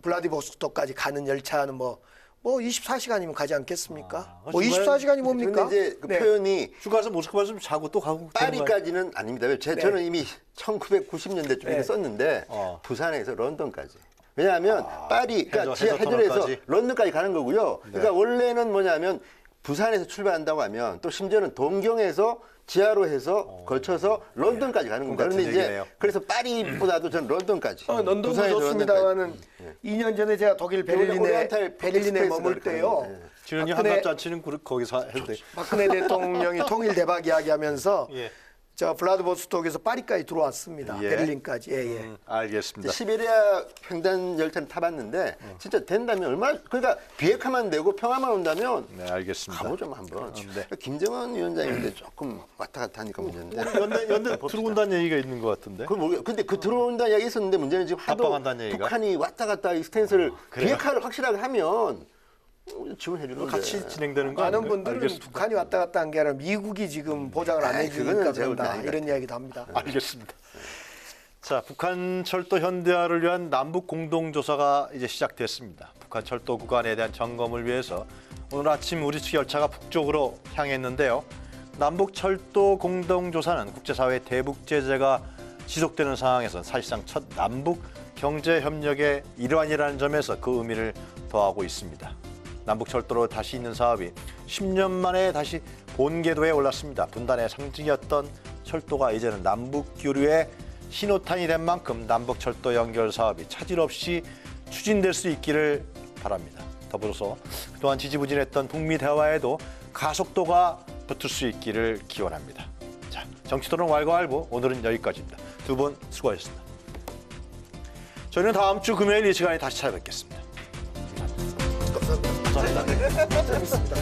블라디보스토크까지 가는 열차는 뭐 24시간이면 가지 않겠습니까? 뭐 24시간이 뭡니까? 근데 이제 그 표현이 휴가에서 모스크바에서 자고 또 가고 파리까지는 아닙니다. 저는 이미 1990년대쯤에 네. 썼는데 부산에서 런던까지. 왜냐하면 파리, 그러니까 지하 해전에서 터널까지? 런던까지 가는 거고요. 그러니까 원래는 뭐냐면 부산에서 출발한다고 하면 또 심지어는 동경에서 지하로 해서 걸쳐서 런던까지 가는 겁니다. 그런데 이제 얘기네요. 그래서 파리보다도 저는 런던까지. 런던도 부산에서 좋습니다만은 2년 전에 제가 독일 베를린에 익스프레스 머물 때요. 지금이 박근혜- 한답잔치는 거기서 해도 돼. 박근혜 대통령이 통일 대박 이야기하면서 예. 저 블라디보스토크에서 파리까지 들어왔습니다. 예. 베를린까지. 예. 알겠습니다. 시베리아 횡단 열차를 타봤는데 진짜 된다면 얼마나 그러니까 비핵화만 되고 평화만 온다면 네, 알겠습니다. 가보죠 한번. 네. 김정은 위원장인데 조금 왔다 갔다 하니까 문제인데. 연대 들어온다는 얘기가 있는 것 같은데. 그 모르겠. 근데 그 들어온다는 이야기 있었는데 문제는 지금 하도 합방한다는 얘기가? 북한이 왔다 갔다 이 스탠스를 그래요? 비핵화를 확실하게 하면 지원해 주는 같이 진행되는 거 많은 아닌가요? 분들은 알겠습니다. 북한이 왔다 갔다 한 게 아니라 미국이 지금 보장을 안 해주니까 그거는 제가 볼 그런다 때 이런 이야기도 합니다. 알겠습니다. 자, 북한 철도 현대화를 위한 남북 공동조사가 이제 시작됐습니다. 북한 철도 구간에 대한 점검을 위해서 오늘 아침 우리 측 열차가 북쪽으로 향했는데요. 남북 철도 공동조사는 국제사회 대북 제재가 지속되는 상황에서 사실상 첫 남북 경제 협력의 일환이라는 점에서 그 의미를 더하고 있습니다. 남북 철도로 다시 있는 사업이 10년 만에 다시 본궤도에 올랐습니다. 분단의 상징이었던 철도가 이제는 남북 교류의 신호탄이 된 만큼 남북 철도 연결 사업이 차질 없이 추진될 수 있기를 바랍니다. 더불어서 그동안 지지부진했던 북미 대화에도 가속도가 붙을 수 있기를 기원합니다. 자, 정치토론 왈가왈부 오늘은 여기까지입니다. 두 분 수고하셨습니다. 저희는 다음 주 금요일 이 시간에 다시 찾아뵙겠습니다. 감사합니다. 재밌습니다.